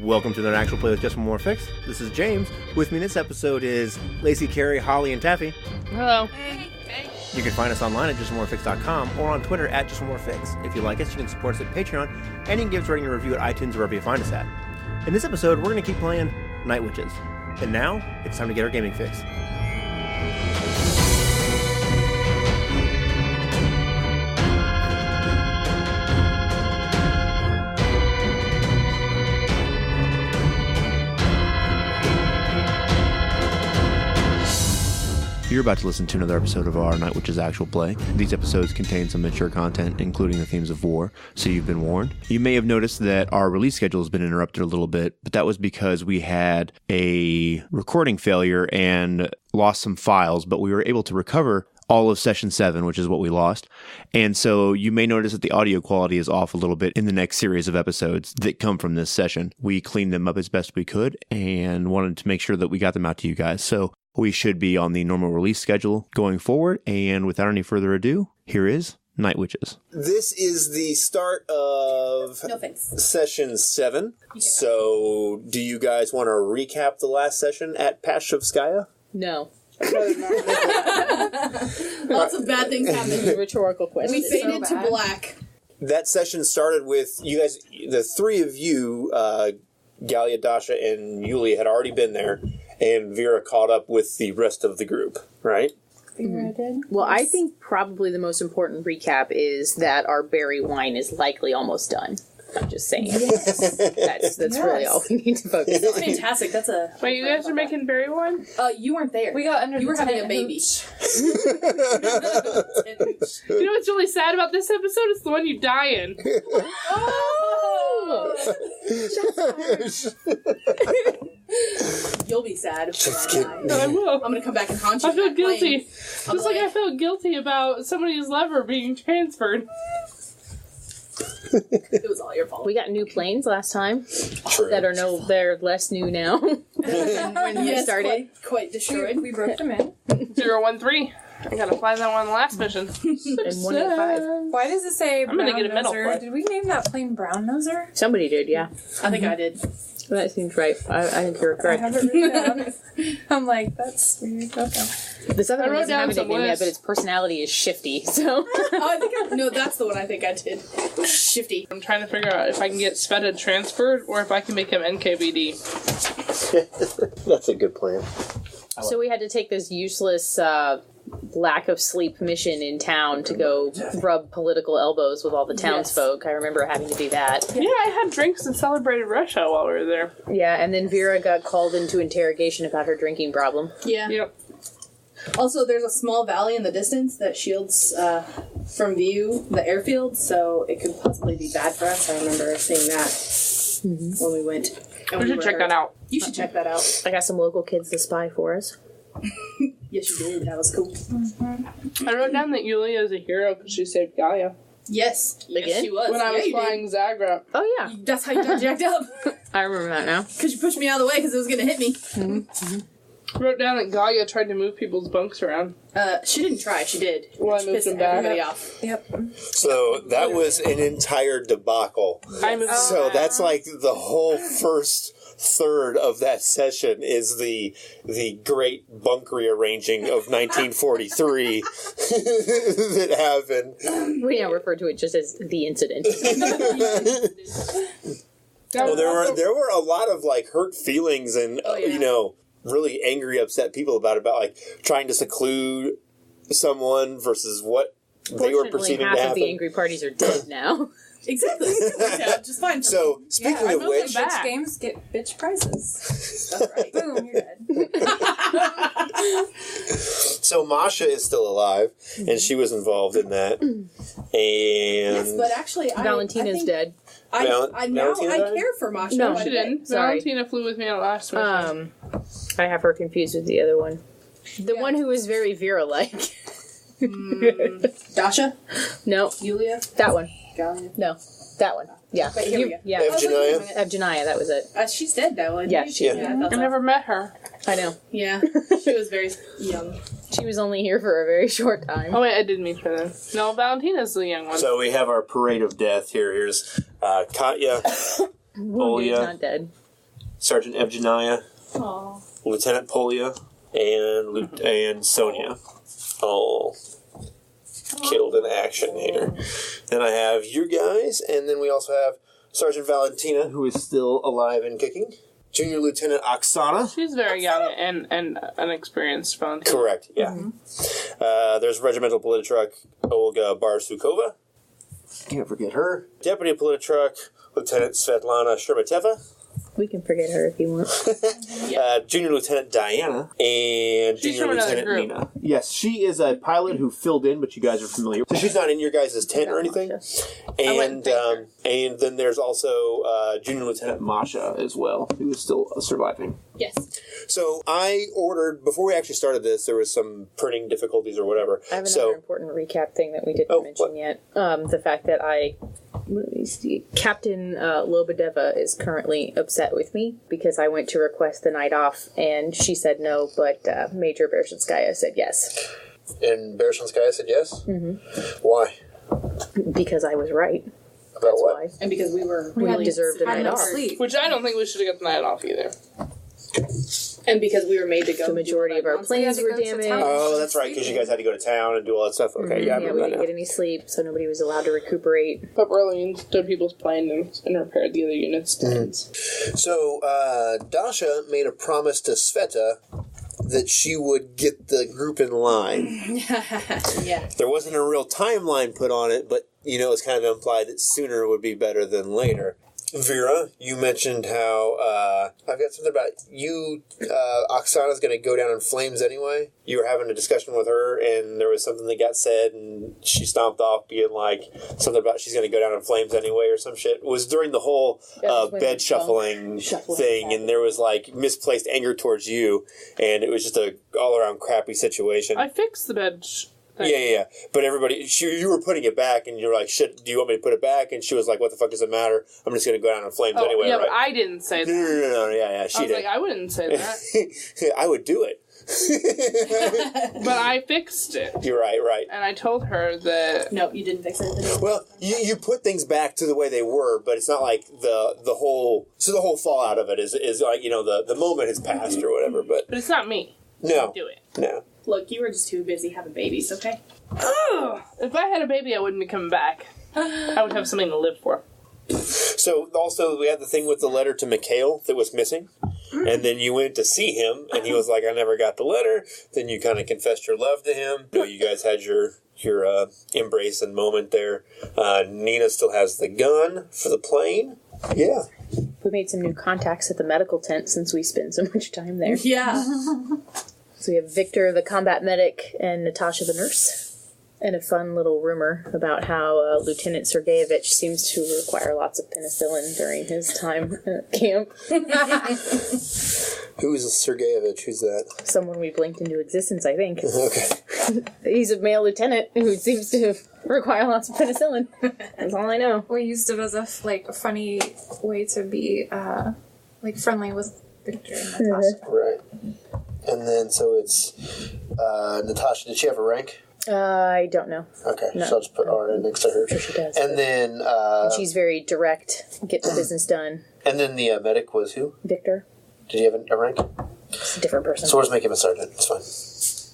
Welcome to another actual play with Just One More Fix. This is James. With me in this episode is Lacey, Carrie, Holly, and Taffy. Hello. Hey. You can find us online at justonmorefix.com or on Twitter at justonmorefix. If you like us, you can support us at Patreon, and you can give us a rating and review at iTunes or wherever you find us at. In this episode, we're going to keep playing Night Witches. And now, it's time to get our gaming fix. You're about to listen to another episode of our Night Witches actual play. These episodes contain some mature content, including the themes of war, so you've been warned. You may have noticed that our release schedule has been interrupted a little bit, but that was because we had a recording failure and lost some files, but we were able to recover all of Session 7, which is what we lost. And so you may notice that the audio quality is off a little bit in the next series of episodes that come from this session. We cleaned them up as best we could and wanted to make sure that we got them out to you guys. So we should be on the normal release schedule going forward. And without any further ado, here is Night Witches. This is the start of Session 7. So do you guys want to recap the last session at Pashkovskaya? No. Lots of bad things happened. Rhetorical question. We faded to black. That session started with you guys, the three of you, Galia, Dasha, and Yulia had already been there, and Vera caught up with the rest of the group, right? Mm-hmm. Well, I think probably the most important recap is that our berry wine is likely almost done. I'm just saying. Yes. That's really all we need to focus on. That's fantastic. That's a... Wait, you guys are making berry wine? You weren't there. We got under You were the having a baby. You know what's really sad about this episode? It's the one you die in. Oh! You'll be sad if I die. No, I will. I'm gonna come back and haunt you. I feel guilty. Plane. Just like I felt guilty about somebody's lever being transferred. It was all your fault. We got new planes last time. True. They're less new now. when we started. Quite destroyed. We broke them in. 013. I gotta fly that one last mission. And 185. Why does it say I'm gonna get a medal for Brown it. Noser? Did we name that plane Brown Noser? Somebody did, yeah. I think I did. That seems right. I think you're I correct. have it written down. I'm like, that's weird. Okay. This other I one wrote doesn't down have a some nickname yet, lists. but its personality is shifty, so... No, that's the one I think I did. Shifty. I'm trying to figure out if I can get Sveta transferred or if I can make him NKVD. That's a good plan. So we had to take this useless lack of sleep mission in town to go rub political elbows with all the townsfolk. I remember having to do that. Yeah, I had drinks and celebrated Russia while we were there. Yeah, and then Vera got called into interrogation about her drinking problem. Yeah. Yep. Also, there's a small valley in the distance that shields from view the airfield, so it could possibly be bad for us. I remember seeing that when we went. And We should check that out. You should check that out. I got some local kids to spy for us. Yes, you did. That was cool. I wrote down that Yulia is a hero because she saved Gaia. Yes. Again? Yes, she was. When I was you flying Zagreb. Oh, yeah. did. That's how you got jacked up. I remember that now. Because you pushed me out of the way because it was going to hit me. I wrote down that Gaia tried to move people's bunks around. She didn't try. She did. Well, I She moved pissed them back. everybody off. Yep. So that was an entire debacle. I moved them So back. that's like the whole first third of that session is the great bunk rearranging of 1943 that happened. We now refer to it just as the incident. Well, there were a lot of like hurt feelings and really angry, upset people about like trying to seclude someone versus what they were Fortunately, perceiving half to of happen. the angry parties are dead now. Exactly. Yeah, just fine. So speaking of which, Bitch games get bitch prizes. That's right. Boom, you're dead. so Masha is still alive, and she was involved in that. And Yes, but actually, Valentina's dead. I Valentina died? care for Masha. No, but She didn't. Sorry. Valentina flew with me on last mission. I have her confused with the other one. The one who was very Vera-like. Dasha? No, Yulia? that one. Galia? No, that one. Yeah. Wait, here we go. Yeah. Evgenaya? Evgenaya, that was it. She's dead now, isn't Yeah, she? she- I I thought so. never met her. I know. Yeah, she was very young. She was only here for a very short time. Oh wait, I did meet her then. No, Valentina's the young one. So we have our parade of death here. Here's Katya, Wounded, Olya, not dead. Sergeant Evgenia, Aw. Lieutenant Polia, and Sonia. All killed in action here. Then I have you guys, and then we also have Sergeant Valentina, who is still alive and kicking. Junior Lieutenant Oksana. She's very young and unexperienced. Volunteer. Correct, yeah. There's Regimental Politruck Olga Barsukova. Can't forget her. Deputy Politruck Lieutenant Svetlana Shermateva. We can forget her if you want. Junior Lieutenant Diana. And She's Junior from another Lieutenant group. Nina. Yes, she is a pilot who filled in, but you guys are familiar. So she's not in your guys' tent or anything. And and then there's also Junior Lieutenant Masha as well, who is still surviving. Yes. So I ordered, before we actually started this, there was some printing difficulties or whatever. I have another important recap thing that we didn't mention yet. The fact that Captain Lobodeva is currently upset with me because I went to request the night off and she said no, but Major Pashkovskaya said yes. And Pashkovskaya said yes? Mm-hmm. Why? Because I was right. About That's what? why. And because we deserved a night off. Sleep. Which I don't think we should have got the night off either. And because we were made to go. The majority of our planes were damaged. Oh, that's right, because you guys had to go to town and do all that stuff. Okay, yeah, I we remember didn't that get any sleep, so nobody was allowed to recuperate. But Berlin stood people's plane and repaired the other units' planes. So, Dasha made a promise to Sveta that she would get the group in line. Yeah. There wasn't a real timeline put on it, but, it's kind of implied that sooner would be better than later. Vera, you mentioned how, I've got something about you, Oksana's going to go down in flames anyway. You were having a discussion with her, and there was something that got said, and she stomped off being like, something about she's going to go down in flames anyway, or some shit. It was during the whole bed shuffling thing, and there was, misplaced anger towards you, and it was just a all-around crappy situation. I fixed the bed thing. Yeah. But everybody, you were putting it back, and you were like, shit, do you want me to put it back? And she was like, what the fuck does it matter? I'm just going to go down in flames anyway, yeah, right? but I didn't say that. No, yeah, she I was did. like, I wouldn't say that. I would do it. But I fixed it. You're right. And I told her that... No, you didn't fix it. Well, you put things back to the way they were, but it's not like the whole... So the whole fallout of it is like, the moment has passed or whatever, but... But it's not me. No. Do it. No. Look, you were just too busy having babies, okay? Oh, if I had a baby, I wouldn't be coming back. I would have something to live for. So, also, we had the thing with the letter to Mikhail that was missing. And then you went to see him, and he was like, I never got the letter. Then you kind of confessed your love to him. You guys had your embrace and moment there. Nina still has the gun for the plane. Yeah. We made some new contacts at the medical tent since we spent so much time there. Yeah. So we have Victor, the combat medic, and Natasha, the nurse. And a fun little rumor about how Lieutenant Sergeyevich seems to require lots of penicillin during his time at camp. Who is Sergeyevich? Who's that? Someone we blinked into existence, I think. Okay. He's a male lieutenant who seems to require lots of penicillin. That's all I know. We used it as a funny way to be friendly with Victor and Natasha. Right. And then, so it's Natasha. Did she have a rank? I don't know. Okay, No. so I'll just put R next to her. I'm sure she does. And then, And she's very direct, get the business done. and then the medic was who? Victor, Did he have a rank? it's a different person. So we'll just make him a sergeant. It's fine.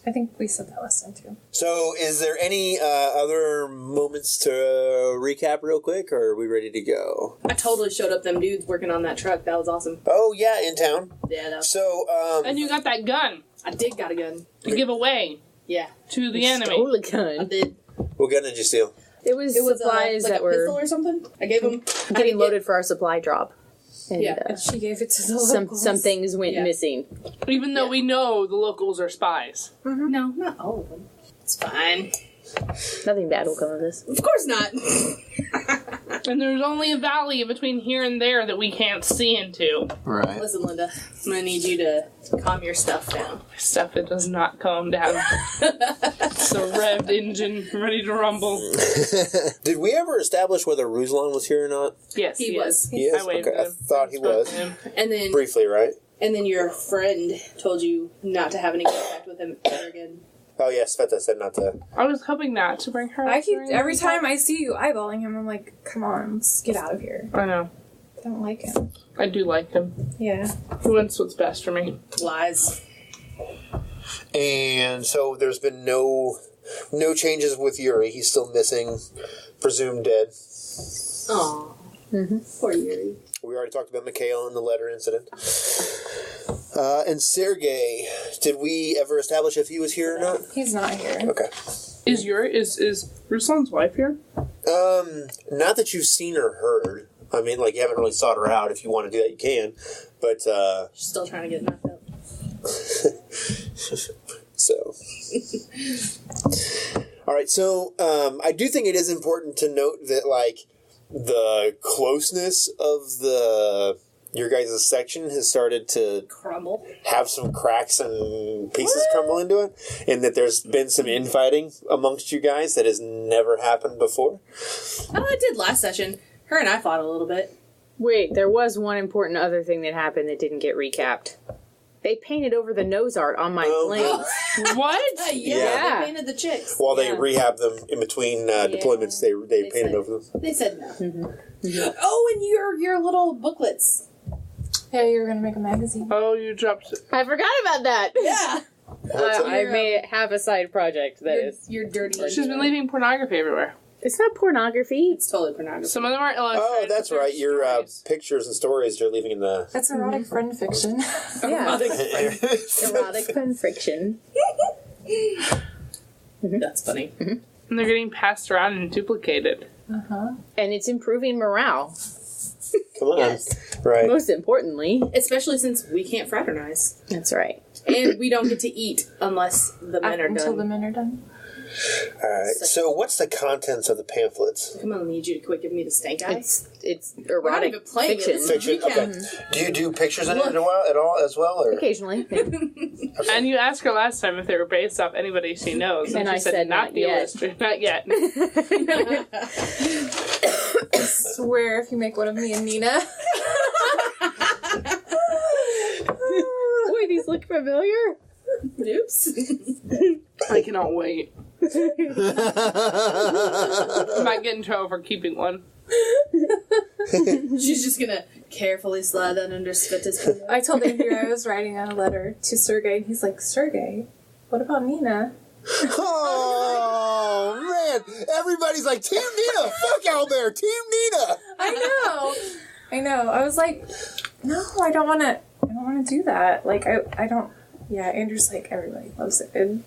I think we said that last time too. So, is there any other moments to recap real quick, or are we ready to go? I totally showed up them dudes working on that truck. That was awesome. Oh yeah, in town. Yeah, that was, So, And you got that gun I did got a gun. to give away Yeah, to the enemy. Stole a I gun. did. what gun did you steal? It was It was supplies like that a were pistol or something. I gave them getting loaded for our supply drop. And, Yeah. She gave it to the some locals. things went Yeah. missing. Even though we know the locals are spies. No, not all of them. It's fine. Nothing bad will come of this. Of course not. And there's only a valley between here and there that we can't see into. Right. Listen, Linda, I'm gonna need you to calm your stuff down. Stuff that does not calm down. It's a revved engine ready to rumble. Did we ever establish whether Ruslan was here or not? Yes, He was. He is? I waved Okay, at I him. thought he Spoke was. to him. Briefly, right? And then your friend told you not to have any contact with him ever again. Oh yeah, Sveta said not to. I was hoping not to bring her. I keep during every the time I see you eyeballing him, I'm like, come on, let's get out of here. I know. don't like him. I do like him. Yeah. He wants what's best for me. Lies. And so there's been no changes with Yuri. He's still missing, presumed dead. Aw. Poor Yuri. We already talked about Mikhail and the letter incident. And Sergei, did we ever establish if he was here or not? He's not here. Okay. Is Ruslan's wife here? Not that you've seen or heard. I mean, like, you haven't really sought her out. If you want to do that, you can. But, She's still trying to get knocked up. so. All right, so I do think it is important to note that, like, the closeness of your guys' section has started to Crumble. have some cracks and pieces crumble into it, and that there's been some infighting amongst you guys that has never happened before. Oh, it did last session. Her and I fought a little bit. Wait, there was one important other thing that happened that didn't get recapped. They painted over the nose art on my planes. What? Yeah. They painted the chicks. While they rehab them in between deployments, they painted said, over them. They said no. Oh, and your little booklets. Yeah, you were gonna make a magazine. Oh, you dropped it. I forgot about that. Yeah. I may have a side project that is. You're dirty. She's been leaving pornography everywhere. It's not pornography. It's totally pornography. Some of them are illustrated. Oh, that's but they're right. Your stories. pictures and stories you're leaving in the... That's erotic friend fiction. Yeah. Erotic fun friction. That's funny. And they're getting passed around and duplicated. And it's improving morale. Come on. Yes. Right. Most importantly. Especially since we can't fraternize. That's right. And we don't get to eat unless the men are Until the done. men are done. All right. So what's the contents of the pamphlets? Come on, I need you to quit giving me the stank eye. It's We're not erotic even playing it. fiction. This is Fiction? recap. Okay. Do you do pictures in it at all as well? Or? Occasionally. Yeah. And you asked her last time if they were based off anybody she knows. And she I said not the yet. illustrator. Not yet. Swear if you make one of me and Nina. Boy, these look familiar. Oops. I cannot wait. I might get in trouble for keeping one. She's just gonna carefully slide that under Sveta's pillow. I told Andrew I was writing a letter to Sergei, and he's like, Sergei, what about Nina? Oh, man. Everybody's like, Team Nina. Fuck out there. Team Nina. I know. I was like, no, I don't want to do that. Like, I don't. Yeah, Andrew's like, everybody loves it. And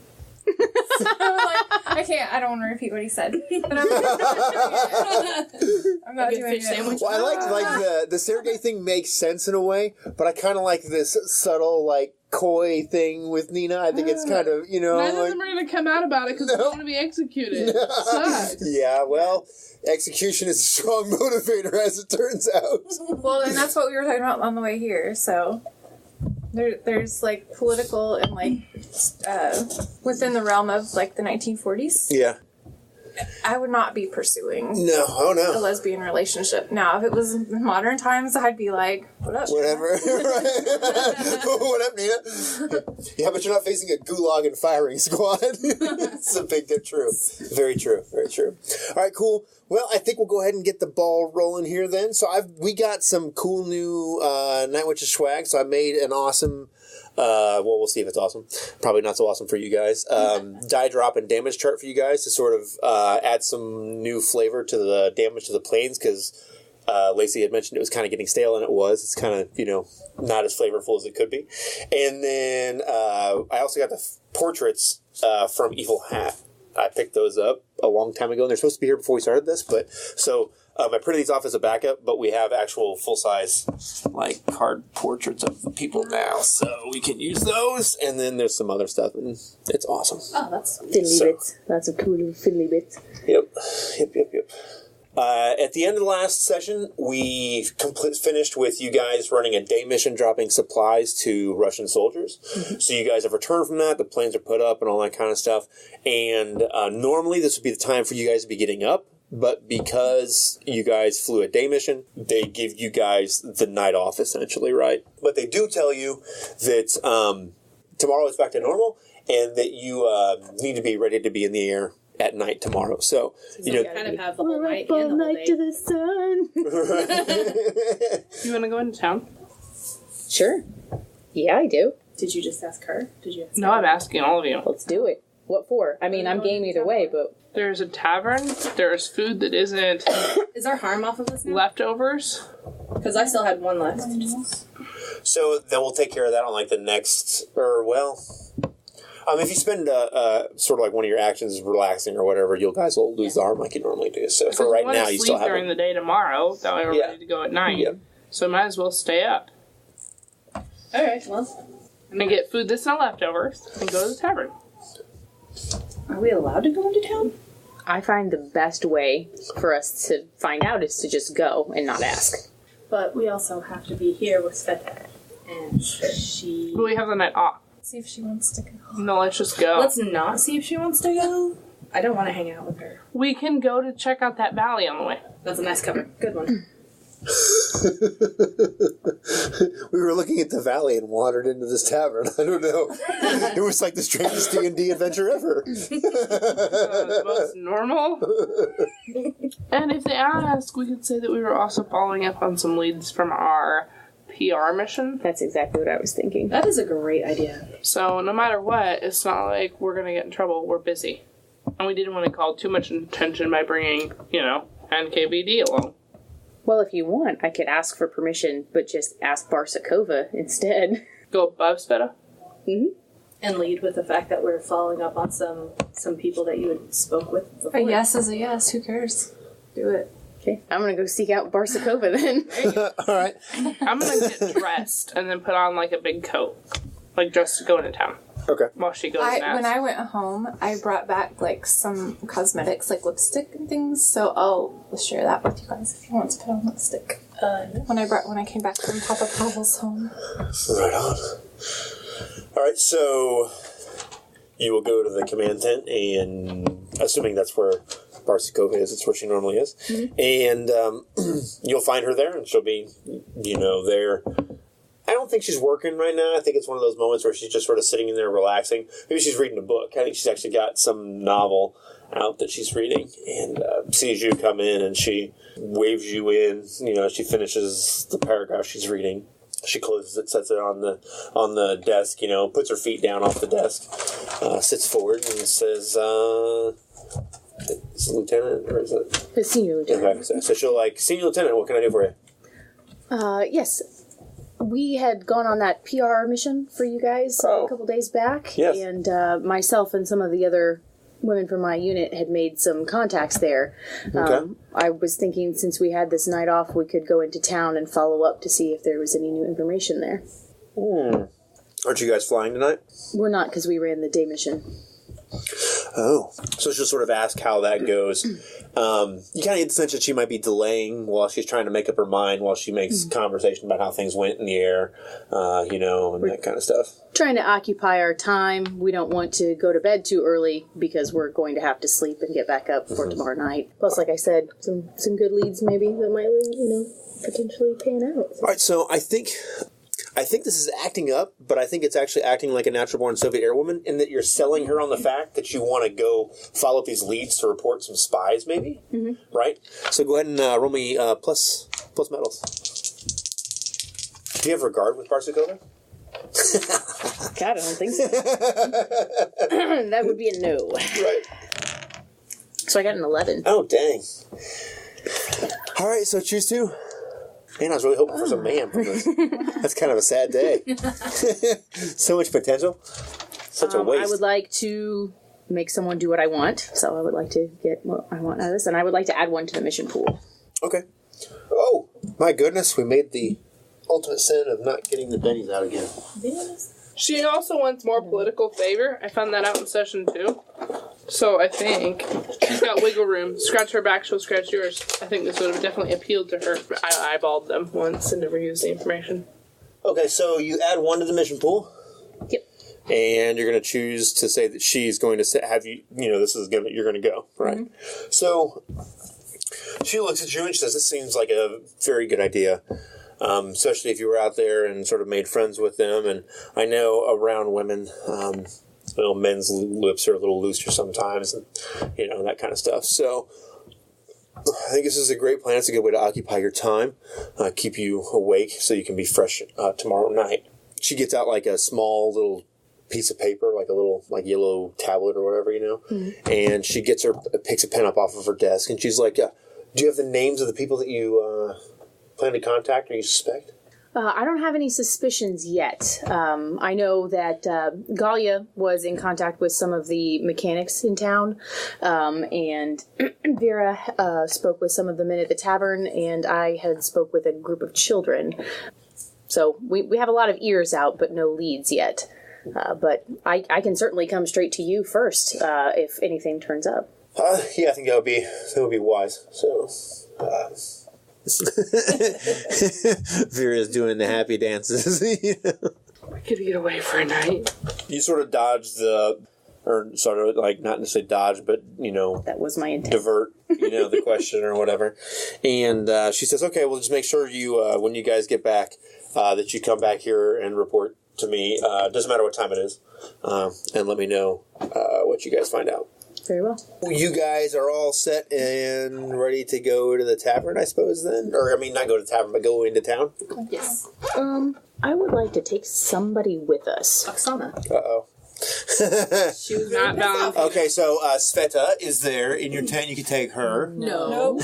so I was like, I don't want to repeat what he said. But I'm not Good doing fish it. sandwich. Well, I like the Sergei thing makes sense in a way, but I kind of like this subtle, like, coy thing with Nina. I think it's kind of, None of like, them are going to come out about it because they want to be executed. Sucks. yeah, well, execution is a strong motivator, as it turns out. Well, and that's what we were talking about on the way here. So there's like political and like within the realm of like the 1940s. Yeah. I would not be pursuing No, oh a no. lesbian relationship. Now, if it was modern times, I'd be like, what up? Whatever. What up, Nina? Yeah, but you're not facing a gulag and firing squad. It's a big get true. Very true. Very true. All right, cool. Well, I think we'll go ahead and get the ball rolling here then. So we got some cool new Night Witches swag. So I made an awesome, we'll see if it's awesome. Probably not so awesome for you guys. Die drop and damage chart for you guys to sort of add some new flavor to the damage to the planes, because Lacey had mentioned it was kind of getting stale, and it was. It's kind of, not as flavorful as it could be. And then I also got the portraits from Evil Hat. I picked those up a long time ago, and they're supposed to be here before we started this, but so I printed these off as a backup, but we have actual full-size, like, card portraits of the people now, so we can use those, and then there's some other stuff, and it's awesome. Oh, that's Fiddly bits. Lots of cool little fiddly bits. Yep. At the end of the last session, we finished with you guys running a day mission dropping supplies to Russian soldiers. Mm-hmm. So you guys have returned from that. The planes are put up and all that kind of stuff. And normally this would be the time for you guys to be getting up. But because you guys flew a day mission, they give you guys the night off, essentially, right? But they do tell you that tomorrow is back to normal, and that you need to be ready to be in the air at night tomorrow. So, you know, kind of have the whole night All and the whole night day. to the sun. You want to go into town? Sure. Yeah, I do. Did you just ask her? Did you ask No, I'm asking all of you. Let's do it. What for? I mean, I'm game either way, but There's a tavern. There's food that isn't Is our harm off of this now? leftovers. Because I still had one left. so then we'll take care of that on like the next, or well, if you spend sort of like one of your actions relaxing or whatever, you guys will lose the harm like you normally do. So for right now, you still have during it. the day tomorrow. That way we're Yeah. ready to go at night. Yeah. So might as well stay up Alright, well. and get food that's not leftovers and go to the tavern. Are we allowed to go into town? I find the best way for us to find out is to just go and not ask. But we also have to be here with Sveta. And she... But we have the night off. See if she wants to go. No, let's just go. Let's not see if she wants to go. I don't want to hang out with her. We can go to check out that valley on the way. That's a nice cover. Good one. We were looking at the valley and wandered into this tavern. I don't know. It was like the strangest D&D adventure ever. The most normal. And if they ask, we could say that we were also following up on some leads from our PR mission. That's exactly what I was thinking. That is a great idea. So no matter what, it's not like we're gonna get in trouble. We're busy, and we didn't want to call too much attention by bringing, NKVD along. Well, if you want, I could ask for permission, but just ask Pashkovskaya instead. Go above Sveta. And lead with the fact that we're following up on some people that you had spoke with before. A yes is a yes. Who cares? Do it. Okay, I'm gonna go seek out Pashkovskaya then. All right. I'm gonna get dressed and then put on like a big coat, like just to go into town Okay. while she goes and When asks. I went home, I brought back like some cosmetics, like lipstick and things. So I'll share that with you guys if you want to put on lipstick. When I came back from Papa Pavel's home. Right on. All right, so you will go to the command tent, and assuming that's where Pashkovskaya is, it's where she normally is, and you'll find her there, and she'll be, there. I don't think she's working right now. I think it's one of those moments where she's just sort of sitting in there relaxing. Maybe she's reading a book. I think she's actually got some novel out that she's reading, and sees you come in, and she waves you in. She finishes the paragraph she's reading. She closes it, sets it on the desk, puts her feet down off the desk, sits forward and says, is it Lieutenant, or is it? The senior lieutenant. Okay, so she'll Senior Lieutenant, what can I do for you? Yes. We had gone on that PR mission for you guys a couple days back. Yes. And myself and some of the other women from my unit had made some contacts there. Okay. I was thinking since we had this night off, we could go into town and follow up to see if there was any new information there. Aren't you guys flying tonight? We're not, because we ran the day mission. Oh. So she'll sort of ask how that goes. You kind of get the sense that she might be delaying while she's trying to make up her mind, while she makes conversation about how things went in the air, and that kind of stuff. Trying to occupy our time. We don't want to go to bed too early because we're going to have to sleep and get back up for tomorrow night. Plus, like I said, some good leads maybe that might, potentially pan out. All right, so I think this is acting up, but I think it's actually acting like a natural-born Soviet airwoman in that you're selling her on the fact that you want to go follow up these leads to report some spies, maybe? Right? So go ahead and roll me plus medals. Do you have regard with Pashkovskaya? God, I don't think so. That would be a no. Right. So I got an 11. Oh, dang. All right, so choose two. Man, I was really hoping for some mayhem from this. That's kind of a sad day. So much potential. Such a waste. I would like to make someone do what I want, so I would like to get what I want out of this, and I would like to add one to the mission pool. Okay. Oh, my goodness, we made the ultimate sin of not getting the bennies out again. She also wants more political favor. I found that out in session 2. So I think she's got wiggle room. Scratch her back, she'll scratch yours. I think this would have definitely appealed to her. I eyeballed them once and never used the information. Okay, so you add one to the mission pool. Yep. And you're going to choose to say that she's going to have you, you're going to go, right? Mm-hmm. So she looks at you and she says, this seems like a very good idea. Especially if you were out there and sort of made friends with them. And I know around women, men's lips are a little looser sometimes, and that kind of stuff. So I think this is a great plan. It's a good way to occupy your time, keep you awake so you can be fresh tomorrow night. She gets out like a small little piece of paper, like a little yellow tablet or whatever, and she picks a pen up off of her desk, and she's like, do you have the names of the people that you plan to contact or you suspect? I don't have any suspicions yet. I know that Galia was in contact with some of the mechanics in town, and Vera spoke with some of the men at the tavern, and I had spoke with a group of children. So we have a lot of ears out, but no leads yet. But I can certainly come straight to you first if anything turns up. Yeah, I think that would be wise. So. Vera's doing the happy dances. We could get away for a night. You sort of dodge not necessarily dodge, but that was my intent. Divert, the question or whatever. And she says, "Okay, well, just make sure you when you guys get back that you come back here and report to me. Doesn't matter what time it is, and let me know what you guys find out." Very well. You guys are all set and ready to go to the tavern, I suppose, then? Or, not go to the tavern, but go into town? Yes. I would like to take somebody with us. Oksana. Uh-oh. She was not bound. Okay, so Sveta is there in your tent. You can take her. No.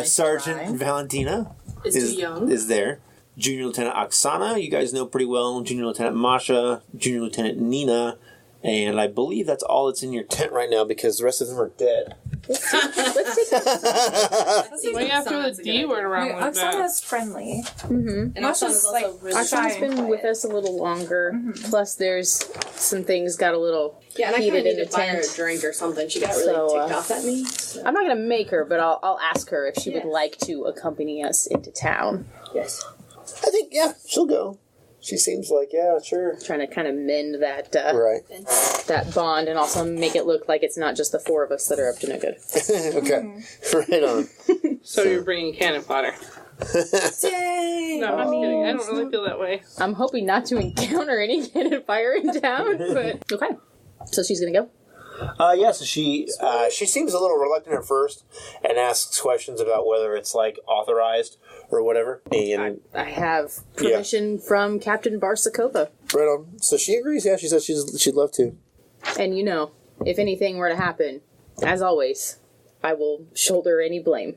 Sergeant Valentina Is too young. is there. Junior Lieutenant Oksana, you guys know pretty well. Junior Lieutenant Masha. Junior Lieutenant Nina. And I believe that's all that's in your tent right now because the rest of them are dead. Let's take Why you have to throw the D word around like that? Oksana's friendly. And Masha's Oksana's also like really Oksana's shy. been with us a little longer. Plus, there's some things got a little Yeah, and I kind heated of in need the to buy her a tent. drink or something. She got really So, ticked off at me. So. I'm not going to make her, but I'll ask her if she would Yeah. like to accompany us into town. Yes. I think, yeah, she'll go. She seems like, yeah, sure. Trying to kind of mend that Right. that bond and also make it look like it's not just the four of us that are up to no good. Okay. Right on. So you're bringing cannon fodder. Yay! No, I'm kidding. I don't really feel that way. I'm hoping not to encounter any cannon fire in town, but okay. So she's going to go? Yeah, so she seems a little reluctant at first and asks questions about whether it's, authorized or whatever. And I have permission from Captain Barsakova. right on. So she agrees, yeah, she says she'd love to. And if anything were to happen, as always, I will shoulder any blame.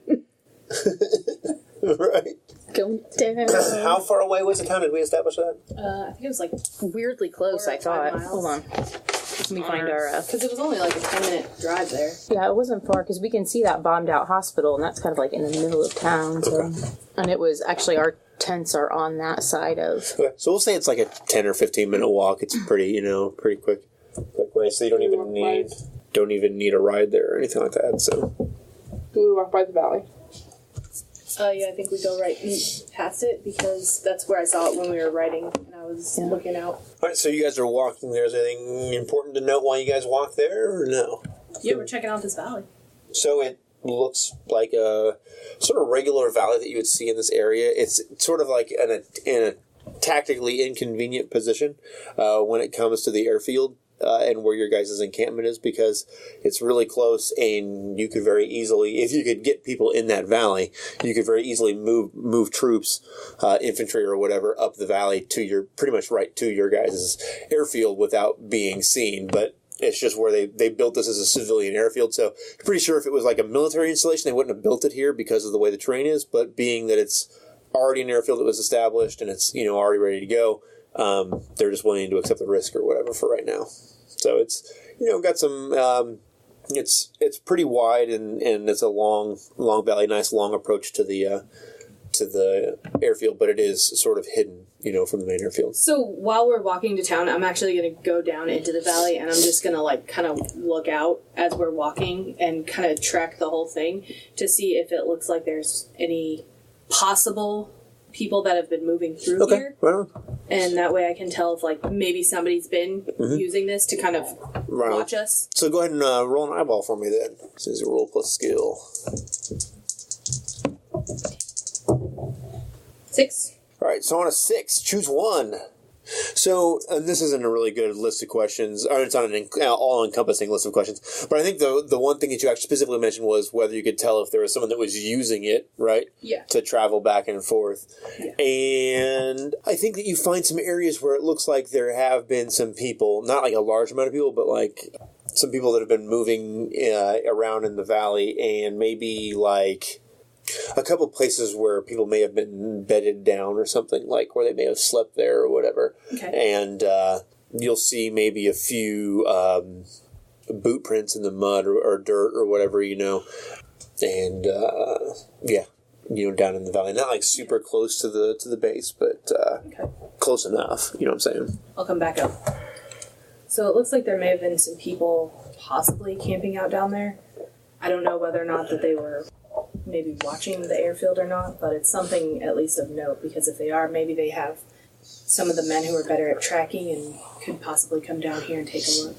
Right. Going down. How far away was the town? Did we establish that? I think it was Weirdly close, 4 or I thought. 5 miles. Hold on. Let me find our... Because it was only like a 10-minute drive there. Yeah, it wasn't far, because we can see that bombed-out hospital, and that's kind of in the middle of town. So. Okay. And it was... Actually, our tents are on that side of... Okay. So we'll say it's like a 10 or 15-minute walk. It's pretty, pretty quick way. So you don't even need a ride there or anything like that. So. Do we walk by the valley? Yeah, I think we go right past it because that's where I saw it when we were riding and I was looking out. All right, so you guys are walking there. Is anything important to note while you guys walk there or no? Yeah, we're checking out this valley. So it looks like a sort of regular valley that you would see in this area. It's sort of like in a tactically inconvenient position when it comes to the airfield and where your guys' encampment is because it's really close and you could very easily, if you could get people in that valley, you could very easily move troops, infantry or whatever, up the valley to pretty much right to your guys' airfield without being seen. But it's just where they built this as a civilian airfield. So I'm pretty sure if it was like a military installation, they wouldn't have built it here because of the way the terrain is. But being that it's already an airfield that was established and it's already ready to go, they're just willing to accept the risk or whatever for right now. So it's got some. It's pretty wide and it's a long valley, nice long approach to the airfield, but it is sort of hidden, from the main airfield. So while we're walking to town, I'm actually going to go down into the valley and I'm just going to kind of look out as we're walking and kind of track the whole thing to see if it looks like there's any possible people that have been moving through here. Right on. And that way I can tell if maybe somebody's been using this to kind of watch us. So go ahead and roll an eyeball for me then. This is a roll plus skill. 6. All right, so on a 6, choose one. So, this isn't a really good list of questions, or it's not an all-encompassing list of questions, but I think the one thing that you actually specifically mentioned was whether you could tell if there was someone that was using it, right? Yeah. To travel back and forth. Yeah. And I think that you find some areas where it looks like there have been some people, not like a large amount of people, but like some people that have been moving around in the valley, and maybe like a couple places where people may have been bedded down or something, like where they may have slept there or whatever. Okay. And you'll see maybe a few boot prints in the mud or dirt or whatever, and down in the valley, not like super close to the base, but close enough. You know what I'm saying? I'll come back up. So it looks like there may have been some people possibly camping out down there. I don't know whether or not that they were maybe watching the airfield or not, but it's something at least of note, because if they are, maybe they have some of the men who are better at tracking and could possibly come down here and take a look.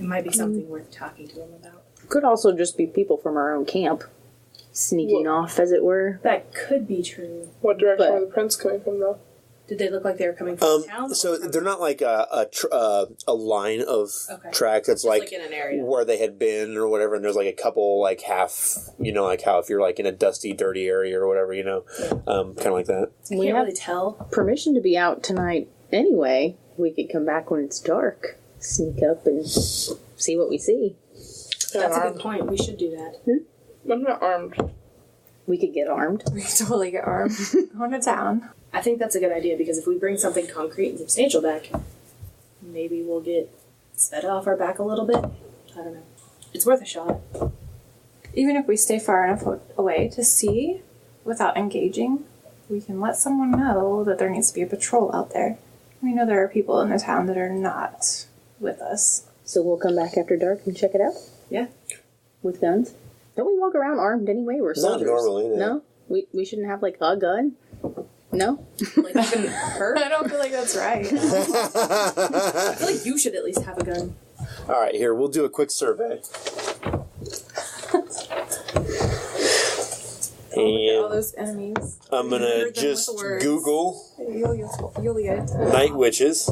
It might be something worth talking to them about. Could also just be people from our own camp sneaking off, as it were. That could be true. What direction are the prints coming from, though? Did they look like they were coming from town? So they're not like a line of tracks. It's like in an area where they had been or whatever, and there's like a couple like half, like how if you're like in a dusty, dirty area or whatever, kind of like that. I can't really tell. Permission to be out tonight anyway. We could come back when it's dark, sneak up and see what we see. That's a good point. We should do that. I'm not armed. We could get armed. We could totally get armed. Going to town. I think that's a good idea, because if we bring something concrete and substantial back, maybe we'll get sped off our back a little bit. I don't know. It's worth a shot. Even if we stay far enough away to see without engaging, we can let someone know that there needs to be a patrol out there. We know there are people in the town that are not with us. So we'll come back after dark and check it out? Yeah. With guns? Don't we walk around armed anyway? We're soldiers. Not normally, no. We shouldn't have like a gun? No? Like, that couldn't hurt? I don't feel like that's right. I feel like you should at least have a gun. All right, here, we'll do a quick survey. All those enemies. I'm going to just Google You'll get it. night witches.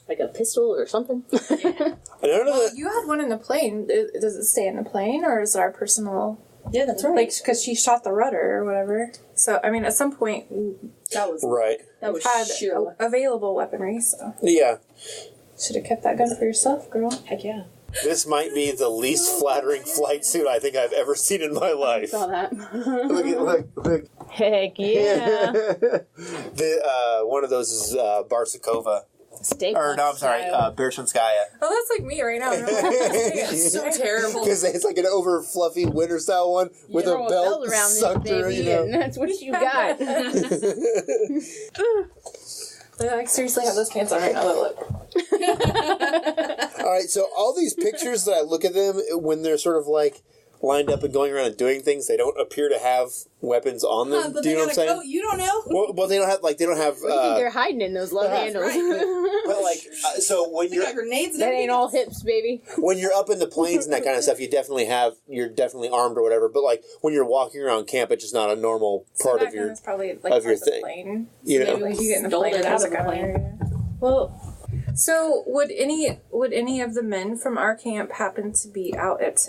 Like a pistol or something? I don't know that... You had one in the plane. Does it stay in the plane, or is it our personal... Yeah, that's right. Like, because she shot the rudder or whatever. So, I mean, at some point, That was Right. That was had sheer. available weaponry, so... Yeah. Should have kept that gun for yourself, girl. Heck yeah. This might be the least flattering flight suit I think I've ever seen in my life. Saw that. Look. Heck yeah. One of those is Barsukova. Steak. Or, no, I'm sorry, Pashkovskaya. Oh, that's like me right now. It's So terrible. Because it's like an over fluffy winter style one with a belt around sucked this baby, through, and that's what you got. I seriously have those pants on right now that look. All right, so all these pictures that I look at them when they're sort of like lined up and going around and doing things, they don't appear to have weapons on them. But Do you know what I'm saying? You don't know? Well, they don't have What do you think they're hiding in those love handles? but like, so when They you're got grenades and That everything ain't all else. hips, baby. when you're up in the plains and that kind of stuff, you're definitely armed or whatever. But like when you're walking around camp, it's just not a normal part of your. It's probably like of your part of the thing. plane. You know, Maybe Like you get in the stole plane it and out there's of a the gun plane. there. Well, so would any of the men from our camp happen to be out at?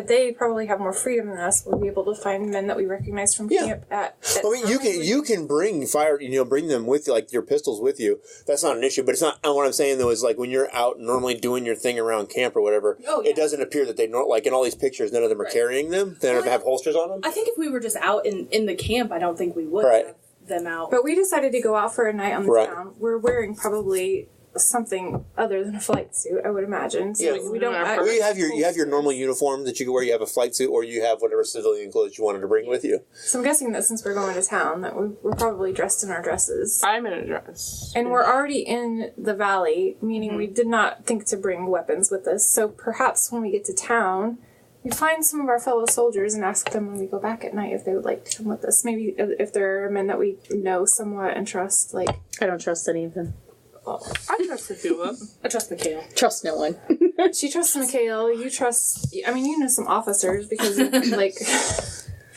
They probably have more freedom than us. We'll be able to find men that we recognize from camp at I mean, you can bring fire, bring them with you, like your pistols with you. That's not an issue. But it's not. What I'm saying though is like when you're out normally doing your thing around camp or whatever, it doesn't appear that they like in all these pictures. None of them are carrying them. They don't have holsters on them. I think if we were just out in the camp, I don't think we would have them out. But we decided to go out for a night on the town. We're wearing probably something other than a flight suit, I would imagine. So we don't. Or you have your normal uniform that you can wear. You have a flight suit, or you have whatever civilian clothes you wanted to bring with you. So I'm guessing that since we're going to town, that we're probably dressed in our dresses. I'm in a dress. And we're already in the valley, meaning we did not think to bring weapons with us. So perhaps when we get to town, we find some of our fellow soldiers and ask them when we go back at night if they would like to come with us. Maybe if there are men that we know somewhat and trust. Like, I don't trust any of them. I trust a few of them. I trust Mikhail. Trust no one. she trusts Mikhail. You trust. I mean, you know some officers because of, like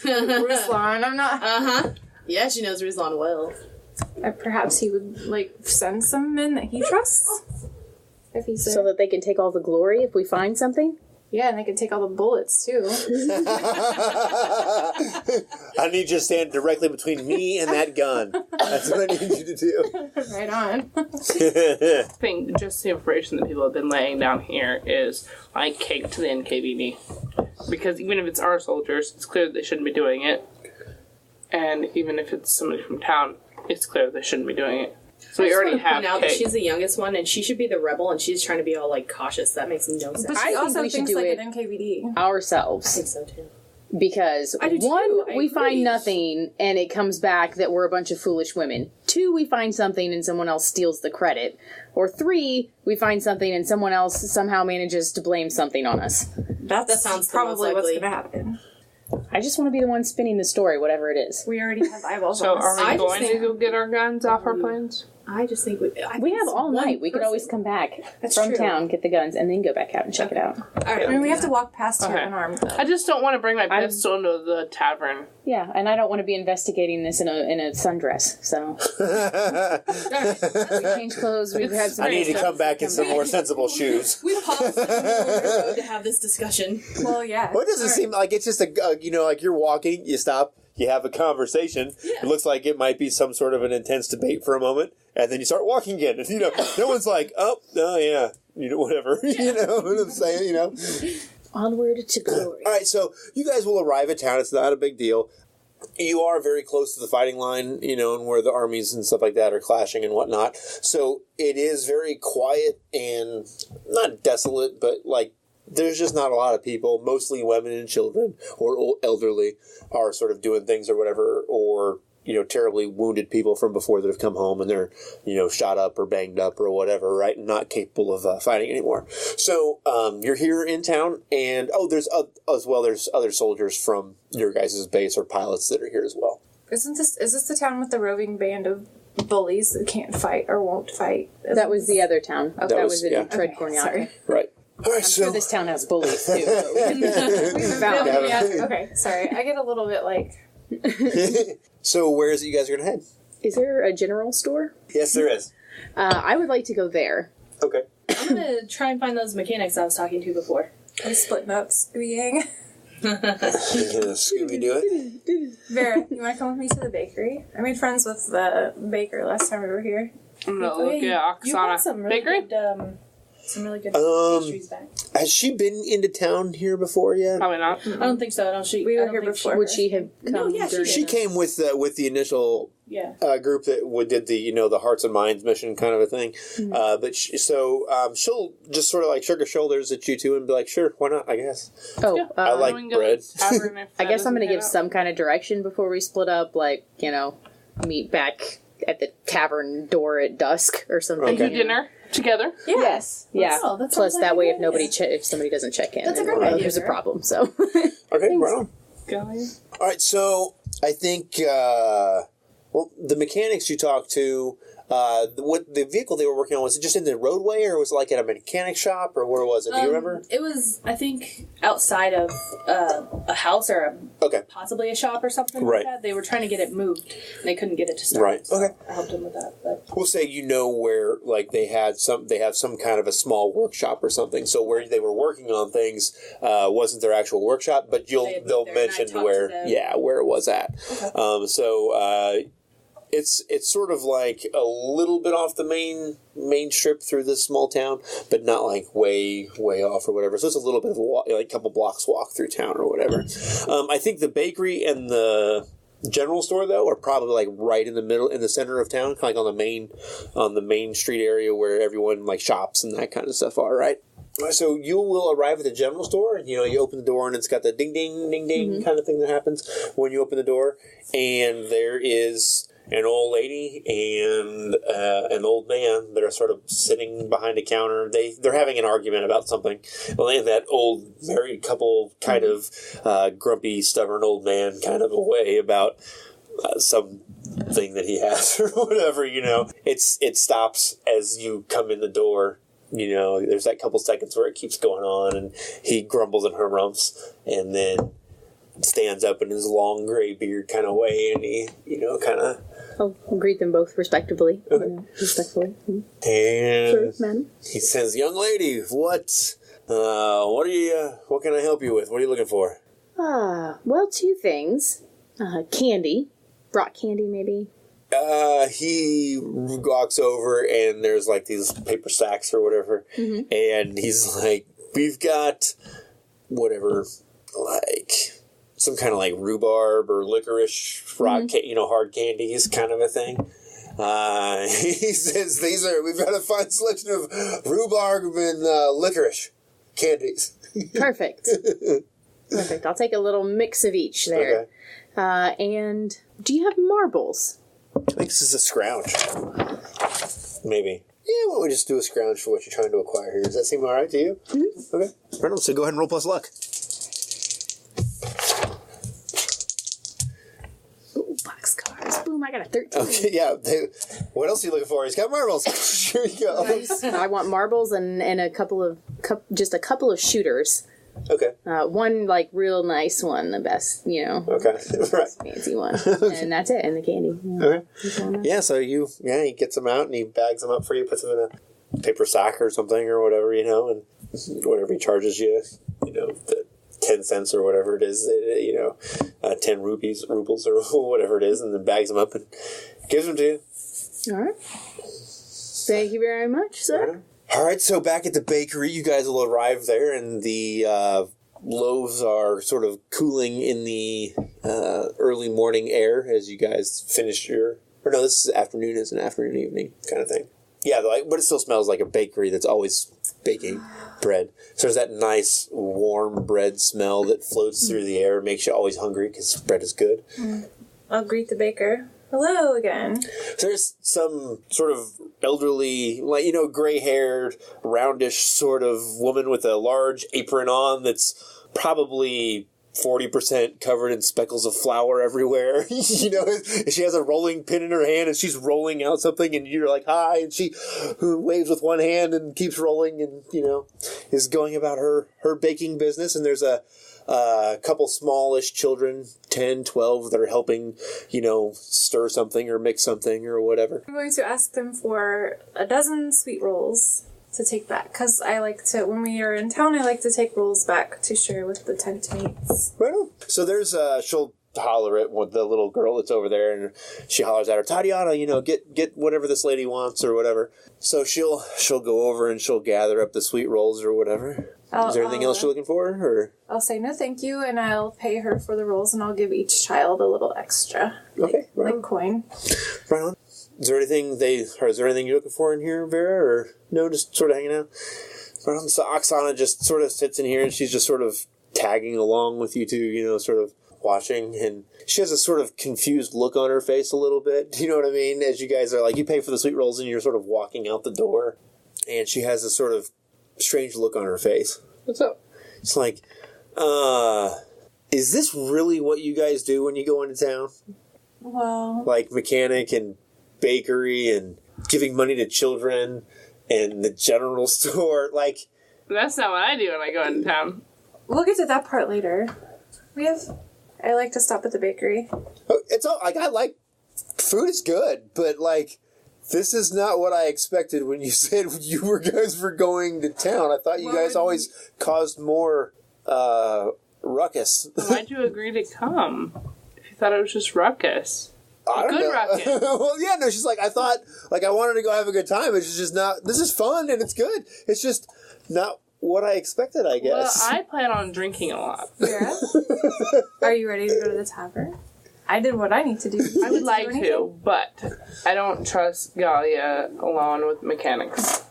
Ruslan. I'm not. Yeah, she knows Ruslan well. perhaps he would like send some men that he trusts. If he's there. So that they can take all the glory if we find something? Yeah, and they can take all the bullets too. I need you to stand directly between me and that gun. That's what I need you to do. Right on. I think just the information that people have been laying down here is like cake to the NKVD. Because even if it's our soldiers, it's clear that they shouldn't be doing it. And even if it's somebody from town, it's clear that they shouldn't be doing it. So we already have now that cake. she's the youngest one, and she should be the rebel, and she's trying to be all like cautious. That makes no sense. But I she think also we should thinks do like it an NKVD. ourselves. I think so too. Because I do too. one, I we agree. find nothing and it comes back that we're a bunch of foolish women. 2, we find something and someone else steals the credit. Or 3, we find something and someone else somehow manages to blame something on us. That sounds probably the most what's likely. going to happen. I just want to be the one spinning the story, whatever it is. We already have eyeballs So on are us. we I just going to think- go get our guns off our planes? I just think We have all night. We could always come back from true. town, get the guns, and then go back out and check it out. All right, I mean, we have to walk past here Okay. unarmed. I just don't want to bring my pistol into the tavern. Yeah, and I don't want to be investigating this in a sundress, so. We change clothes, we've had some. I need to come back in some more sensible shoes. We paused in the middle of the road to have this discussion. Well, yeah. What does it seem like? It's just like you're walking, you stop, you have a conversation. Yeah. It looks like it might be some sort of an intense debate for a moment, and then you start walking again. And, no one's like, oh yeah, whatever. You know what I'm saying? Onward to glory. All right, so you guys will arrive at town. It's not a big deal. You are very close to the fighting line, and where the armies and stuff like that are clashing and whatnot. So it is very quiet and not desolate, but like there's just not a lot of people. Mostly women and children or elderly are sort of doing things or whatever, or terribly wounded people from before that have come home and they're, shot up or banged up or whatever, right? And not capable of fighting anymore. So you're here in town, and there's other soldiers from your guys' base or pilots that are here as well. Is this the town with the roving band of bullies that can't fight or won't fight? That was the other town. Oh, that was- was in yeah. Tread Okay, Cornelica. sorry. Right. All right, I'm sure this town has bullies too. Yeah, Yeah. okay, sorry. I get a little bit like... So where is it you guys are going to head? Is there a general store? Yes, there is. I would like to go there. Okay. I'm gonna try and find those mechanics I was talking to before. We're splitting up, Scooby-Yang. Scooby do it? Vera, you want to come with me to the bakery? I made friends with the baker last time we were here. I'm gonna look at You got Oksana some really Bakery. good, some really good pastries back. Has she been into town here before yet? Probably not. I don't think so. I don't. We I were don't here think before. Would she have come No, yeah, she during did. She came with the initial Yeah. group that did the the Hearts and Minds mission kind of a thing. But she'll just sort of like shrug her shoulders at you two and be like, "Sure, why not? I guess." Oh, I like We can go to bread. the tavern if I that guess I'm doesn't going to give pan out. some kind of direction before we split up, like, meet back at the tavern door at dusk or something. Okay. Do dinner together. Yes. Yeah. Oh, that Plus, sounds like that a way, good if nobody idea. if somebody doesn't check in, That's a then great idea, there's a Vera. problem. So, Okay, right on. Going. All right, so I think the mechanics you talked to. What the vehicle they were working on, was it just in the roadway, or was it like at a mechanic shop, or where was it? Do you remember? It was, I think, outside of a house or Okay. possibly a shop or something Right. like that. They were trying to get it moved, and they couldn't get it to start. Right. So Okay. I helped them with that. But We'll say where like they have some kind of a small workshop or something. So where they were working on things wasn't their actual workshop, but They had moved they'll there and I mention talked where to them. where it was at. It's sort of like a little bit off the main strip through this small town, but not like way off or whatever. So it's a little bit of a couple blocks walk through town or whatever. I think the bakery and the general store though are probably like right in the middle, in the center of town, kind of like on the main street area where everyone like shops and that kind of stuff are, right? So you will arrive at the general store, and you open the door, and it's got the ding ding ding ding kind of thing that happens when you open the door, and there is an old lady and an old man that are sort of sitting behind a counter. They're having an argument about something. Well, they have that old married couple kind of grumpy, stubborn old man kind of a way about some thing that he has or whatever. It stops as you come in the door. There's that couple seconds where it keeps going on, and he grumbles and harumph, and then stands up in his long gray beard kind of way, and he, kind of... I'll greet them both respectfully. Okay. Respectfully. And Sir, madam. he says, "Young lady, what can I help you with? What are you looking for?" Well, two things. Candy. Brought candy, maybe? He walks over, and there's like these paper sacks or whatever, and he's like, "We've got whatever, like some kind of like rhubarb or licorice, hard candies kind of a thing." He says, we've got a fine selection of rhubarb and licorice candies. Perfect. Perfect. I'll take a little mix of each there. Okay. And do you have marbles? I think this is a scrounge. Maybe. Yeah, why don't we just do a scrounge for what you're trying to acquire here? Does that seem alright to you? Mm-hmm. Okay. Reynolds, so go ahead and roll plus luck. Ooh, box cards. Boom, I got a 13. Okay, yeah. What else are you looking for? He's got marbles. Here you go. Nice. I want marbles and a couple of shooters. Okay. One like real nice one, the best, Okay. Right. fancy one, and that's it. And the candy. Okay. Yeah. So he gets them out and he bags them up for you, puts them in a paper sack or something or whatever, and whatever he charges you, the 10 cents or whatever it is, 10 rubles or whatever it is, and then bags them up and gives them to you. All right. Thank you very much, sir. All right, so back at the bakery, you guys will arrive there, and the loaves are sort of cooling in the early morning air as you guys finish this is afternoon, it's an afternoon, evening kind of thing. Yeah, but it still smells like a bakery that's always baking bread. So there's that nice, warm bread smell that floats through the air, makes you always hungry because bread is good. I'll greet the baker. Hello again. There's some sort of elderly, gray-haired, roundish sort of woman with a large apron on that's probably 40% covered in speckles of flour everywhere. She has a rolling pin in her hand and she's rolling out something and you're like, hi, and she waves with one hand and keeps rolling and, is going about her baking business. And there's a couple smallish children, 10, 12, that are helping, stir something or mix something or whatever. I'm going to ask them for a dozen sweet rolls to take back, because when we are in town, I like to take rolls back to share with the tent mates. Right on. So there's, she'll holler at the little girl that's over there, and she hollers at her, Tatiana, get whatever this lady wants or whatever. So she'll go over and she'll gather up the sweet rolls or whatever. Is there anything else you're looking for? Or I'll say no thank you, and I'll pay her for the rolls, and I'll give each child a little extra. Okay, right on. Coin. Right on. Is there anything you're looking for in here, Vera, or no, just sort of hanging out? Right on. So Oksana just sort of sits in here, and she's just sort of tagging along with you two, sort of watching, and she has a sort of confused look on her face a little bit. Do you know what I mean? As you guys are you pay for the sweet rolls, and you're sort of walking out the door, and she has a sort of strange look on her face. What's up? It's like, is this really what you guys do when you go into town? Well, like mechanic and bakery and giving money to children and the general store, That's not what I do when I go into town. we'll get to that part later. I like to stop at the bakery. It's all I like. Food is good, but this is not what I expected when you said you guys were going to town. I thought you guys always caused more ruckus. Why'd you agree to come if you thought it was just ruckus? I don't know. Ruckus. Well, yeah, no, she's like, I thought, I wanted to go have a good time. It's just not, this is fun and it's good. It's just not what I expected, I guess. Well, I plan on drinking a lot. Vera, are you ready to go to the tavern? I did what I need to do. I would like to, but I don't trust Galia alone with mechanics.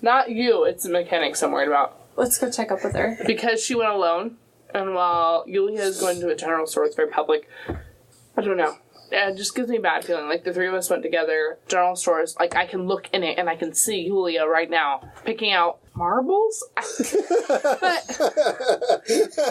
Not you, it's the mechanics I'm worried about. Let's go check up with her. Because she went alone, and while Yulia is going to a general store, it's very public. I don't know. It just gives me a bad feeling. The three of us went together, general stores, I can look in it and I can see Yulia right now picking out marbles? But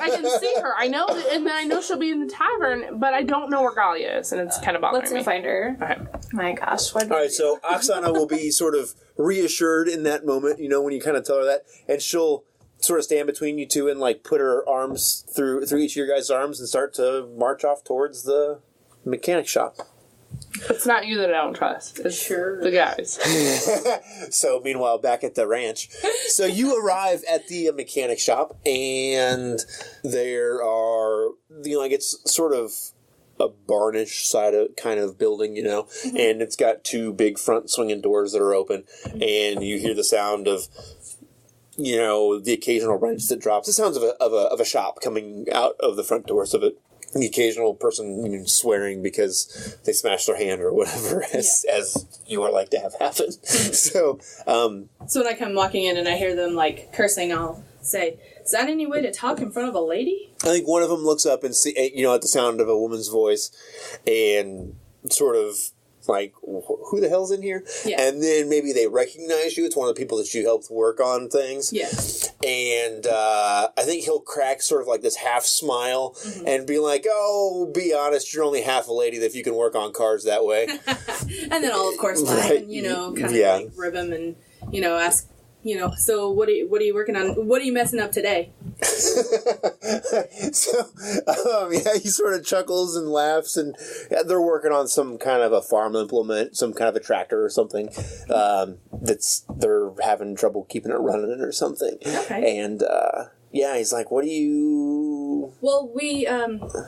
I can see her. I know, and I know she'll be in the tavern, but I don't know where Galia is, and it's kind of bothering me. Let's go find her. Okay. My gosh. All right, so Oksana will be sort of reassured in that moment, when you kind of tell her that, and she'll sort of stand between you two and like put her arms through each of your guys' arms and start to march off towards the mechanic shop. It's not you that I don't trust. It's Sure. the guys. So meanwhile, back at the ranch, so you arrive at the mechanic shop, and there are, like it's sort of a barnish side of kind of building, and it's got two big front swinging doors that are open, and you hear the sound of, the occasional wrench that drops. The sounds of a shop coming out of the front doors of it. The occasional person swearing because they smashed their hand or whatever, as you are like to have happen. So when I come walking in and I hear them like cursing, I'll say, "Is that any way to talk in front of a lady?" I think one of them looks up and see, at the sound of a woman's voice, and sort of like, who the hell's in here? Yeah. And then maybe they recognize you. It's one of the people that you helped work on things. Yeah. And I think he'll crack sort of like this half smile and be like, "Oh, be honest, you're only half a lady if you can work on cars that way." And then I'll of course laugh Right. and kind of like rib him and ask, so what are you working on? What are you messing up today? So, he sort of chuckles and laughs, and they're working on some kind of a farm implement, some kind of a tractor or something. They're having trouble keeping it running or something. Okay. And he's like, "What do you?" Well, we,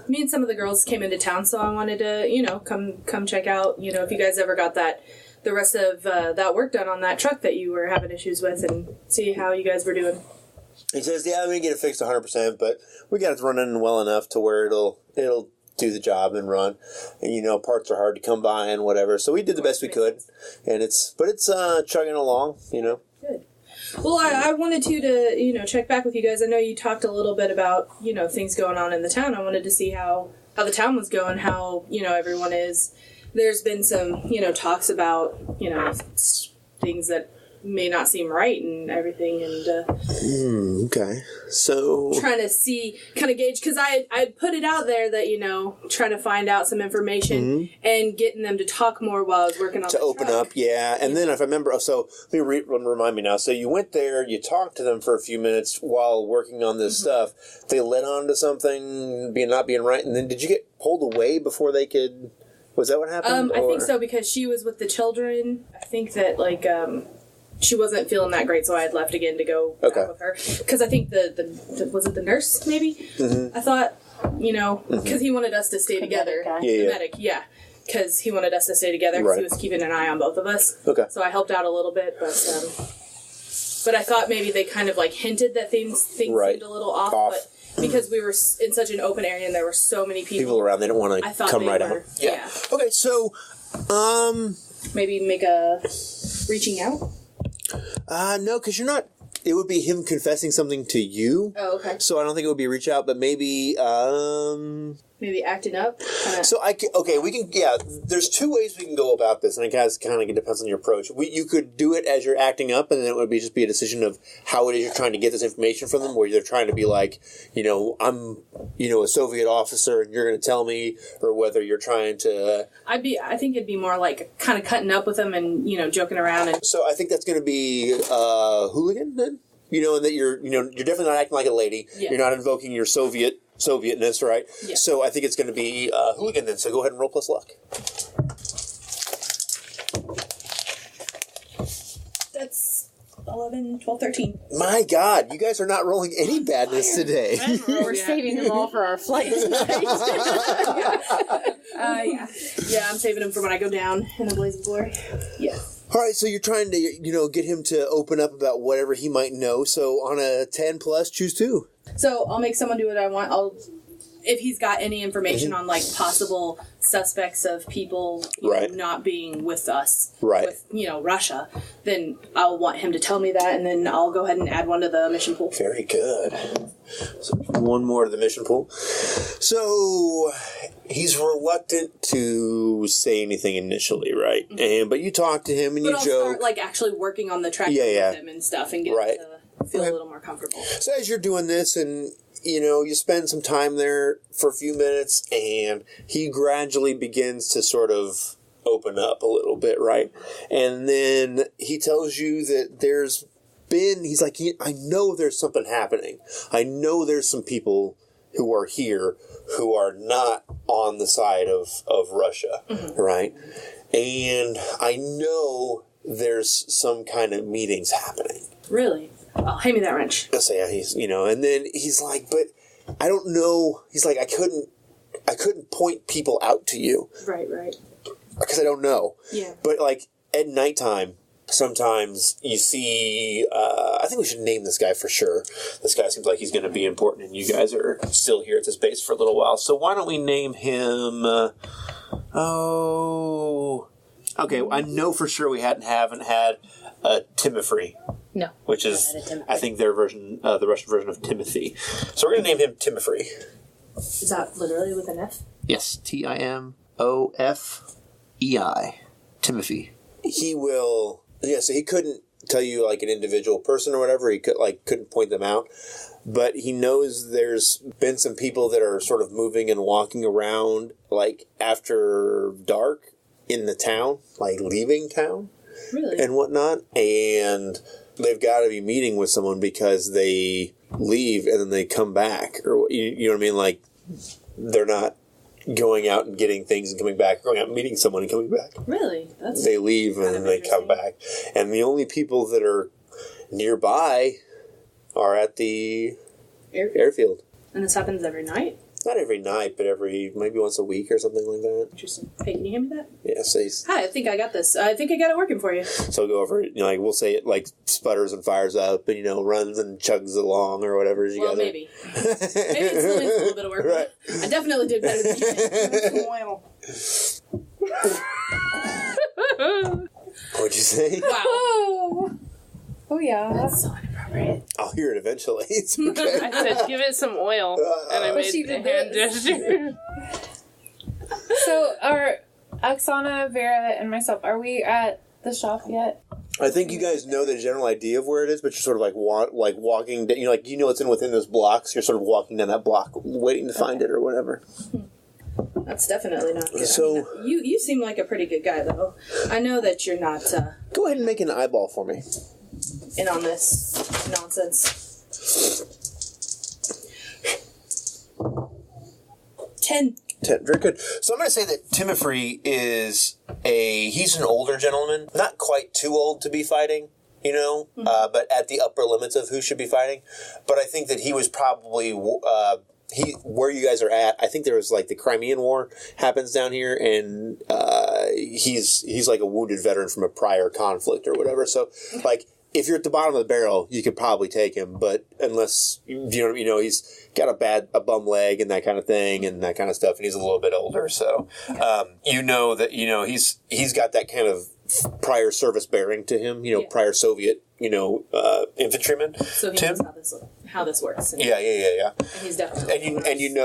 me and some of the girls came into town, so I wanted to, come check out, if you guys ever got the rest of that work done on that truck that you were having issues with, and see how you guys were doing. He says, "Yeah, we didn't get it fixed 100%, but we got it running well enough to where it'll do the job and run. And, parts are hard to come by and whatever. So we did the best we could, and it's chugging along, Good. Well, I wanted to check back with you guys. I know you talked a little bit about, things going on in the town. I wanted to see how the town was going, how, everyone is. There's been some, talks about, things that may not seem right and everything, and okay, so trying to see, kind of gauge, because I put it out there that trying to find out some information and getting them to talk more while I was working on to the open truck. up, and then if I remember, so let me remind me now. So you went there, you talked to them for a few minutes while working on this stuff. They led on to something not being right, and then did you get pulled away before they could? Was that what happened? I think so, because she was with the children. I think that she wasn't feeling that great, so I had left again to go back with her. Because I think the was it the nurse, maybe? I thought, because he wanted us to stay together. The medic, because he wanted us to stay together because he was keeping an eye on both of us. Okay. So I helped out a little bit, but I thought maybe they kind of hinted that things seemed a little off. But because we were in such an open area and there were so many people around, they didn't want to come right out. Yeah. Okay, so maybe make a reaching out. No, because you're not. It would be him confessing something to you. Oh, okay. So I don't think it would be a reach out, but maybe. Maybe acting up. So we can. Yeah, there's two ways we can go about this, and it kind of depends on your approach. You could do it as you're acting up, and then it would just be a decision of how it is you're trying to get this information from them. Where they're trying to be like, I'm, a Soviet officer, and you're going to tell me, or whether you're trying to. I think it'd be more like kind of cutting up with them and joking around. And so I think that's going to be hooligan then. And that you're definitely not acting like a lady. Yeah. You're not invoking your Sovietness, right? Yeah. So I think it's going to be hooligan then. So go ahead and roll plus luck. That's 11, 12, 13. My God, you guys are not rolling any badness today. We're saving them all for our flight tonight. Yeah, I'm saving them for when I go down in a blaze of glory. Yeah. All right, so you're trying to, get him to open up about whatever he might know. So on a 10 plus, choose 2. So I'll make someone do what I want. If he's got any information on possible suspects of people not being with us, with Russia, then I'll want him to tell me that, and then I'll go ahead and add one to the mission pool. Very good. So one more to the mission pool. So he's reluctant to say anything initially, right? But you talk to him and you I'll joke. start actually working on the tractor with him and stuff, and get him to feel a little more comfortable. So as you're doing this, and you spend some time there for a few minutes, and he gradually begins to sort of open up a little bit, right? And then he tells you that there's he's like, I know there's something happening. I know there's some people who are here who are not on the side of Russia, right? And I know there's some kind of meetings happening. Really? Oh, hand me that wrench. So yeah, he's, and then he's like, but I don't know. He's like, I couldn't point people out to you. Right. Because I don't know. Yeah. But like at nighttime, sometimes you see, I think we should name this guy for sure. This guy seems like he's going to be important, and you guys are still here at this base for a little while. So why don't we name him, okay, I know for sure we haven't had Timofey. No. Which is, I think, their version, the Russian version of Timothy. So we're going to name him Timofey. Is that literally with an F? Yes, Timofei. Timothy. He will. Yeah, so he couldn't tell you like an individual person or whatever. He couldn't point them out, but he knows there's been some people that are sort of moving and walking around like after dark in the town, like leaving town, really, and whatnot, and they've got to be meeting with someone because they leave and then they come back, or you know what I mean, like they're not going out and getting things and coming back, going out and meeting someone and coming back. Really? They leave and then they come back. And the only people that are nearby are at the airfield. And this happens every night? Not every night, but maybe once a week or something like that. Interesting. Hey, can you hand me that? Yeah, Hi, I think I got this. I think I got it working for you. So we'll go over it, like we'll say it like sputters and fires up and, runs and chugs along or whatever. Well, maybe. Maybe it still needs a little bit of work. Right. I definitely did better than you did. What'd you say? Wow. Oh yeah. That's so inappropriate. I'll hear it eventually. It's okay. I said, give it some oil, and I made the hand gesture. So are Oksana, Vera, and myself, are we at the shop yet? I think you guys know the general idea of where it is, but you're sort of like walking. It's within those blocks. You're sort of walking down that block, waiting to find it or whatever. That's definitely not good. So you seem like a pretty good guy, though. I know that you're not go ahead and make an eyeball for me. in on this nonsense. 10. Very good. So I'm going to say that Timofey he's an older gentleman, not quite too old to be fighting, but at the upper limits of who should be fighting. But I think that he was probably, where you guys are at, I think there was like the Crimean War happens down here, and he's like a wounded veteran from a prior conflict or whatever. So like, if you're at the bottom of the barrel, you could probably take him, but unless he's got a bum leg and that kind of thing and that kind of stuff, and he's a little bit older, so he's got that kind of prior service bearing to him, prior Soviet, infantryman. So he knows how this works. Yeah. And he's definitely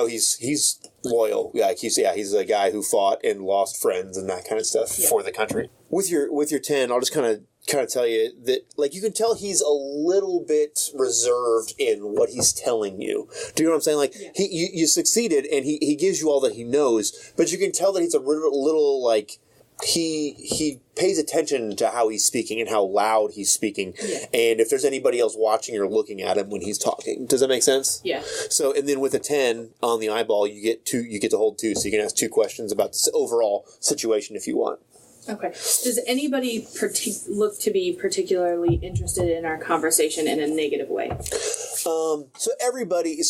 he's loyal. Like he's a guy who fought and lost friends and that kind of stuff for the country. With your 10, I'll just kind of tell you that, like, you can tell he's a little bit reserved in what he's telling you. Do you know what I'm saying? Like, you succeeded, and he gives you all that he knows, but you can tell that he's a little like, he pays attention to how he's speaking and how loud he's speaking, and if there's anybody else watching or looking at him when he's talking. Does that make sense? Yeah. So, and then with a 10 on the eyeball, you get to hold 2, so you can ask 2 questions about the overall situation if you want. Okay. Does anybody look to be particularly interested in our conversation in a negative way? So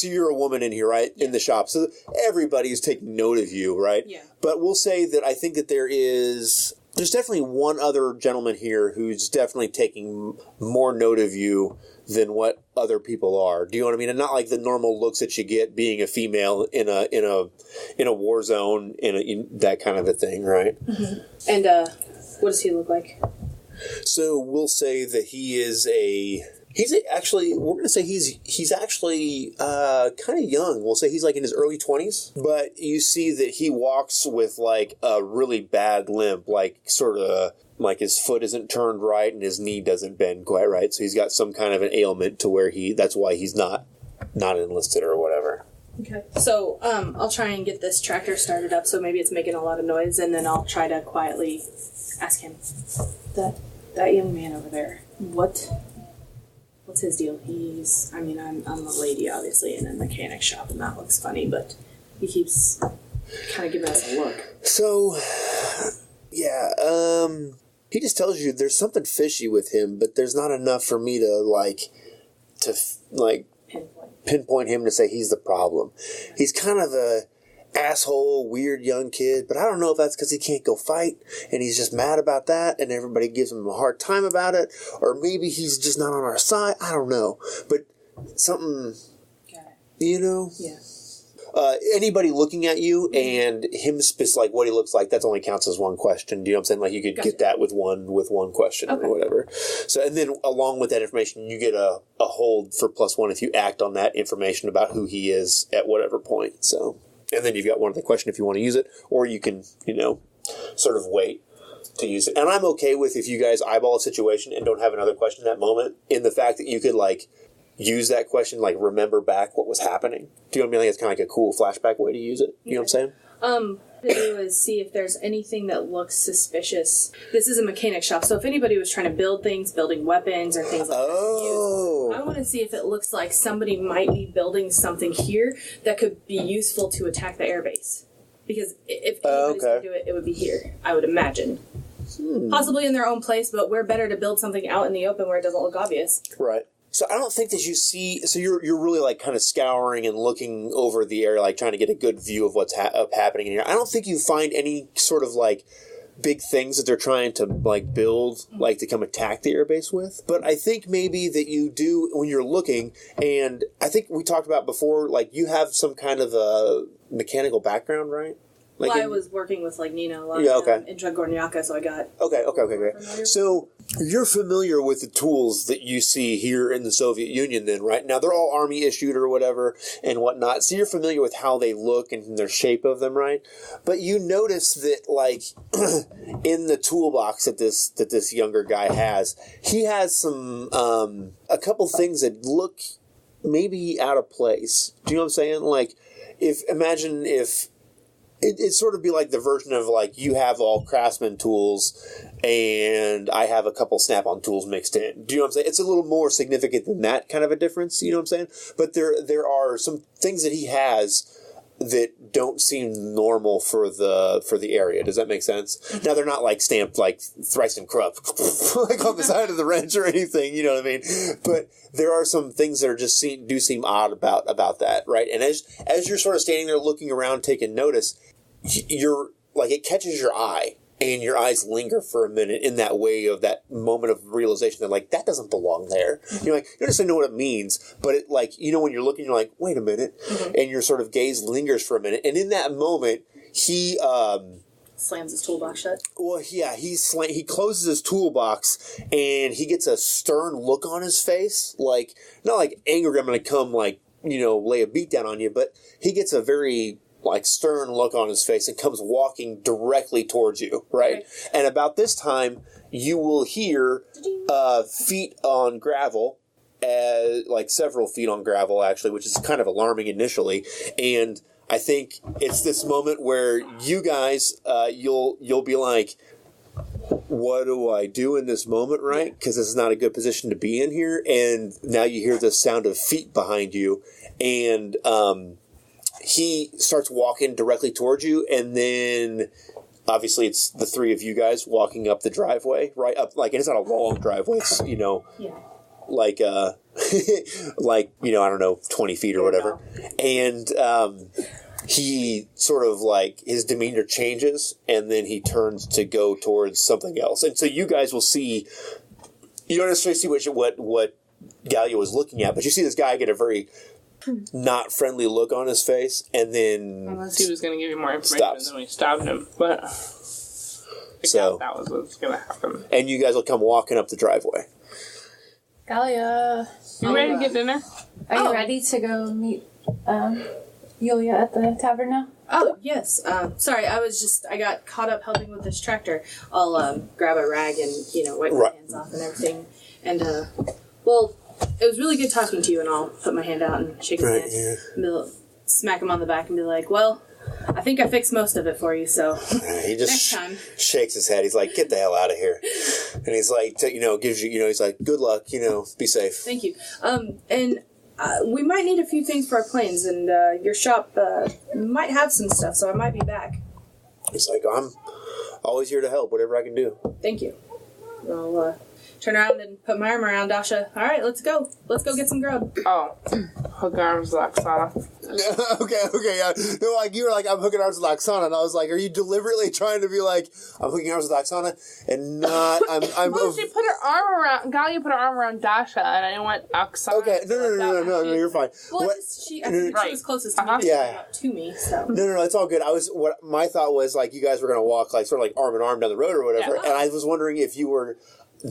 you're a woman in here, right? Yeah. In the shop. So everybody is taking note of you, right? Yeah. But we'll say that I think that there's definitely one other gentleman here who's definitely taking more note of you than what other people are. Do you know what I mean? And not like the normal looks that you get being a female in a war zone, in that kind of a thing, right? Mm-hmm. And what does he look like? So we'll say that we're going to say he's actually kind of young. We'll say he's like in his early 20s. But you see that he walks with like a really bad limp, like sort of like his foot isn't turned right and his knee doesn't bend quite right. So he's got some kind of an ailment to where that's why he's not enlisted or whatever. Okay. So I'll try and get this tractor started up, so maybe it's making a lot of noise, and then I'll try to quietly ask him, that young man over there, what what's his deal? I'm a lady, obviously, in a mechanic shop, and that looks funny, but he keeps kind of giving us a look. So, yeah, he just tells you there's something fishy with him, but there's not enough for me to pinpoint him to say he's the problem. He's kind of a asshole, weird young kid, but I don't know if that's because he can't go fight and he's just mad about that and everybody gives him a hard time about it, or maybe he's just not on our side. I don't know, but something, you know? Yeah. Anybody looking at you and him like what he looks like, that only counts as one question. Do you know what I'm saying? Like you could get that with one question or whatever. So, and then along with that information, you get a hold for +1 if you act on that information about who he is at whatever point. So, and then you've got one other question if you want to use it, or you can, sort of wait to use it. And I'm okay with if you guys eyeball a situation and don't have another question in that moment, in the fact that you could use that question, remember back what was happening. Do you know what I mean? I think it's kind of like a cool flashback way to use it. You know what I'm saying? To do is see if there's anything that looks suspicious. This is a mechanic shop, so if anybody was trying to build things, building weapons or things like that, I want to see if it looks like somebody might be building something here that could be useful to attack the airbase. Because if anybody's going to do it, it would be here, I would imagine. Possibly in their own place, but we're better to build something out in the open where it doesn't look obvious. Right. So I don't think that you see. So you're really kind of scouring and looking over the area, trying to get a good view of what's happening in here. I don't think you find any sort of big things that they're trying to build, to come attack the airbase with. But I think maybe that you do when you're looking, and I think we talked about before, you have some kind of a mechanical background, right? I was working with Nina a lot in Gorniaka, so I got... Okay, great. So you're familiar with the tools that you see here in the Soviet Union then, right? Now, they're all Army issued or whatever and whatnot, so you're familiar with how they look and their shape of them, right? But you notice that, in the toolbox that this younger guy has, he has some, a couple things that look maybe out of place. Do you know what I'm saying? Imagine if... It'd sort of be like the version of you have all Craftsman tools and I have a couple Snap-on tools mixed in. Do you know what I'm saying? It's a little more significant than that kind of a difference, you know what I'm saying? But there are some things that he has that don't seem normal for the area. Does that make sense? Now they're not stamped Thrice and Krupp on the side of the wrench or anything, you know what I mean? But there are some things that are just seem odd about that, right? And as you're sort of standing there looking around, taking notice, you're it catches your eye, and your eyes linger for a minute in that way of that moment of realization that that doesn't belong there. You're you don't necessarily know what it means, but it when you're looking, you're wait a minute, and your sort of gaze lingers for a minute, and in that moment he slams his toolbox shut. Well, yeah, he closes his toolbox and he gets a stern look on his face, not anger, I'm going to come lay a beat down on you, but he gets a very stern look on his face and comes walking directly towards you, right? Okay. And about this time, you will hear feet on gravel, several feet on gravel, actually, which is kind of alarming initially. And I think it's this moment where you guys, you'll be like, what do I do in this moment, right? Because this is not a good position to be in here. And now you hear the sound of feet behind you, and he starts walking directly towards you, and then obviously it's the three of you guys walking up the driveway, right up, and it's not a long driveway, it's I don't know, 20 feet or whatever. And he sort of his demeanor changes, and then he turns to go towards something else. And so you guys will see, you don't necessarily see what Gallia was looking at, but you see this guy get a very not friendly look on his face, and then unless he was going to give you more information than we stabbed him, but I doubt that was what's going to happen. And you guys will come walking up the driveway. Gallia, you ready to get dinner? Are you ready to go meet Yulia at the tavern now? Oh, yes. Sorry, I got caught up helping with this tractor. I'll grab a rag and, wipe my hands off and everything. And, it was really good talking to you, and I'll put my hand out and shake his hand. Yeah. And smack him on the back and be like, well, I think I fixed most of it for you, so He just next time. shakes his head. He's like, "Get the hell out of here!" And he's like, gives you, he's like, "Good luck. Be safe." Thank you. And we might need a few things for our planes, and your shop might have some stuff, so I might be back. He's like, "I'm always here to help. Whatever I can do." Thank you. I'll turn around and put my arm around Dasha. All right, let's go. Let's go get some grub. Oh, hook arms, Loxana. okay, yeah. No, like you were like, "I'm hooking arms with Oksana," and I was like, "Are you deliberately trying to be like, I'm hooking arms with Oksana, and not I'm?" Well, she put her arm around. Galia put her arm around Dasha, and I went Oksana. Okay, no, you're fine. Well, What- I think she was closest to me. Because she Yeah. came up to me. So. No, it's all good. What my thought was like, you guys were gonna walk like sort of like arm in arm down the road or whatever, Yeah. and I was wondering if you were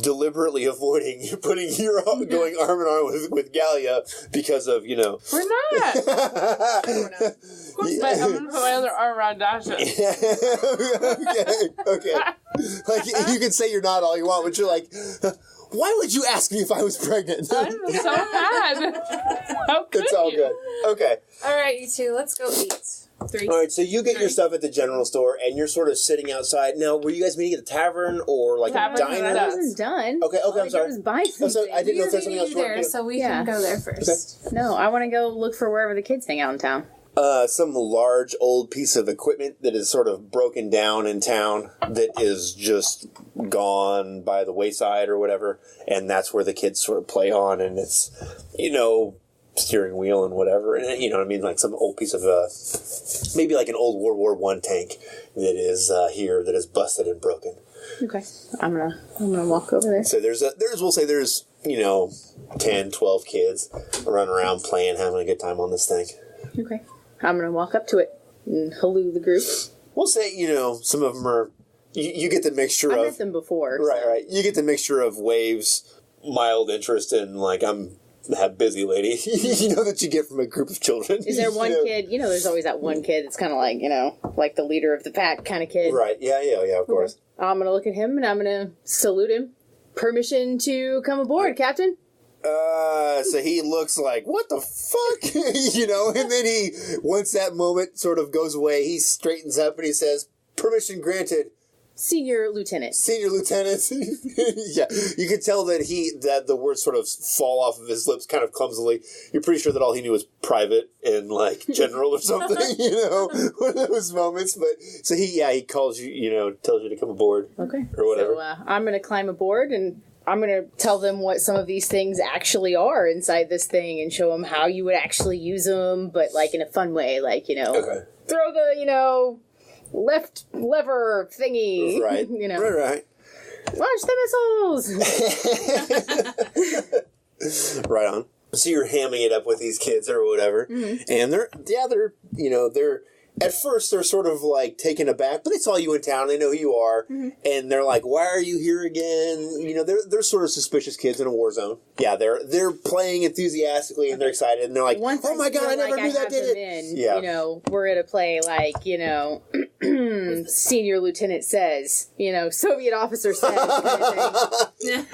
deliberately avoiding putting your going arm in arm with Galia because of We're not. But I'm gonna put my other arm around Dasha. okay. Like you can say you're not all you want, but you're like, why would you ask me if I was pregnant? I'm so mad. How could It's all you? good. Okay. All right, you two, let's go eat. 3. All right, so you get your stuff at the general store, and you're sort of sitting outside. Now, were you guys meeting at the tavern or like Tavern, a diner? yeah. I wasn't done. Okay, I'm I sorry. was buy Oh, so something. I didn't know if there's something We're else meeting you you there, wanted to do. so we Yeah. can go there first. No, I want to go look for wherever the kids hang out in town. Some large old piece of equipment that is sort of broken down in town that is just gone by the wayside or whatever, and that's where the kids sort of play on, and it's, steering wheel and whatever, and what I mean, like some old piece of, maybe like an old World War I tank that is here that is busted and broken. Okay, I'm gonna walk over there. So there's 10, 12 kids running around playing, having a good time on this thing. Okay, I'm gonna walk up to it and halloo the group. We'll say, some of them are, you get the mixture I of... met them before. so- Right. You get the mixture of Waves, mild interest, and like, I'm a busy lady. That you get from a group of children. Is there one kid? There's always that one kid that's kind of like, like the leader of the pack kind of kid. Right. Yeah, of course. I'm gonna look at him and I'm gonna salute him. Permission to come aboard, Captain. So he looks like, what the fuck? And then he, once that moment sort of goes away, he straightens up and he says, permission granted. Senior Lieutenant. Senior Lieutenant. Yeah, you can tell that the words sort of fall off of his lips kind of clumsily. You're pretty sure that all he knew was private and like general or something, one of those moments. But so he calls you, tells you to come aboard. Okay. Or whatever. So I'm gonna climb aboard and I'm gonna tell them what some of these things actually are inside this thing and show them how you would actually use them, but like in a fun way, like Okay. throw the left lever thingy, Right. Right. launch the missiles. Right on. So you're hamming it up with these kids or whatever, and they're at first they're sort of like taken aback, but they saw you in town, they know who you are, and they're like, "Why are you here again?" They're sort of suspicious kids in a war zone. Yeah, they're playing enthusiastically and they're excited and they're like, Once "Oh my god, I never knew that did it." Yeah. We're gonna play like Senior Lieutenant says, Soviet officer says kind of thing.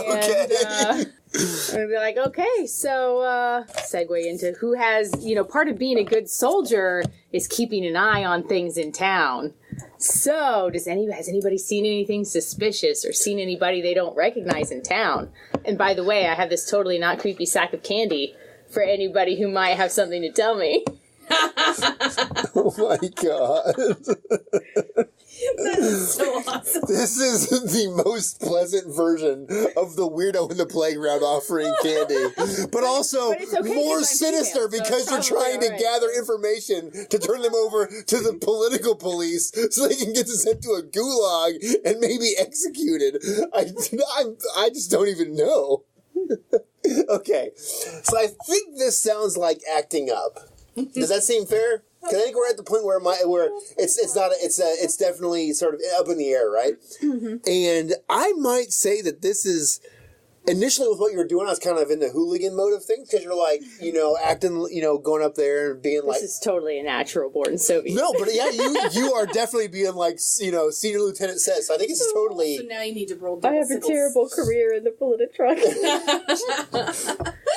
Okay. I'm gonna be like, okay, so segue into who has, part of being a good soldier is keeping an eye on things in town. So, has anybody seen anything suspicious or seen anybody they don't recognize in town? And by the way, I have this totally not creepy sack of candy for anybody who might have something to tell me. Oh my god. That's so awesome. This is the most pleasant version of the weirdo in the playground offering candy. But also But it's okay more 'cause I'm sinister female, so because it's you're probably trying to alright. gather information to turn them over to the political police so they can get sent to a gulag and maybe executed. I just don't even know. Okay. So I think this sounds like acting up. Does that seem fair? Because I think we're at the point where it's definitely sort of up in the air, right? And I might say that this is initially with what you were doing. I was kind of in the hooligan mode of things because you're like, acting, going up there and being like, This is totally a natural born Soviet. no, but yeah, you are definitely being like, Senior Lieutenant says. So I think this is totally. So now you need to roll I double have a sickles. terrible career in the Politruck.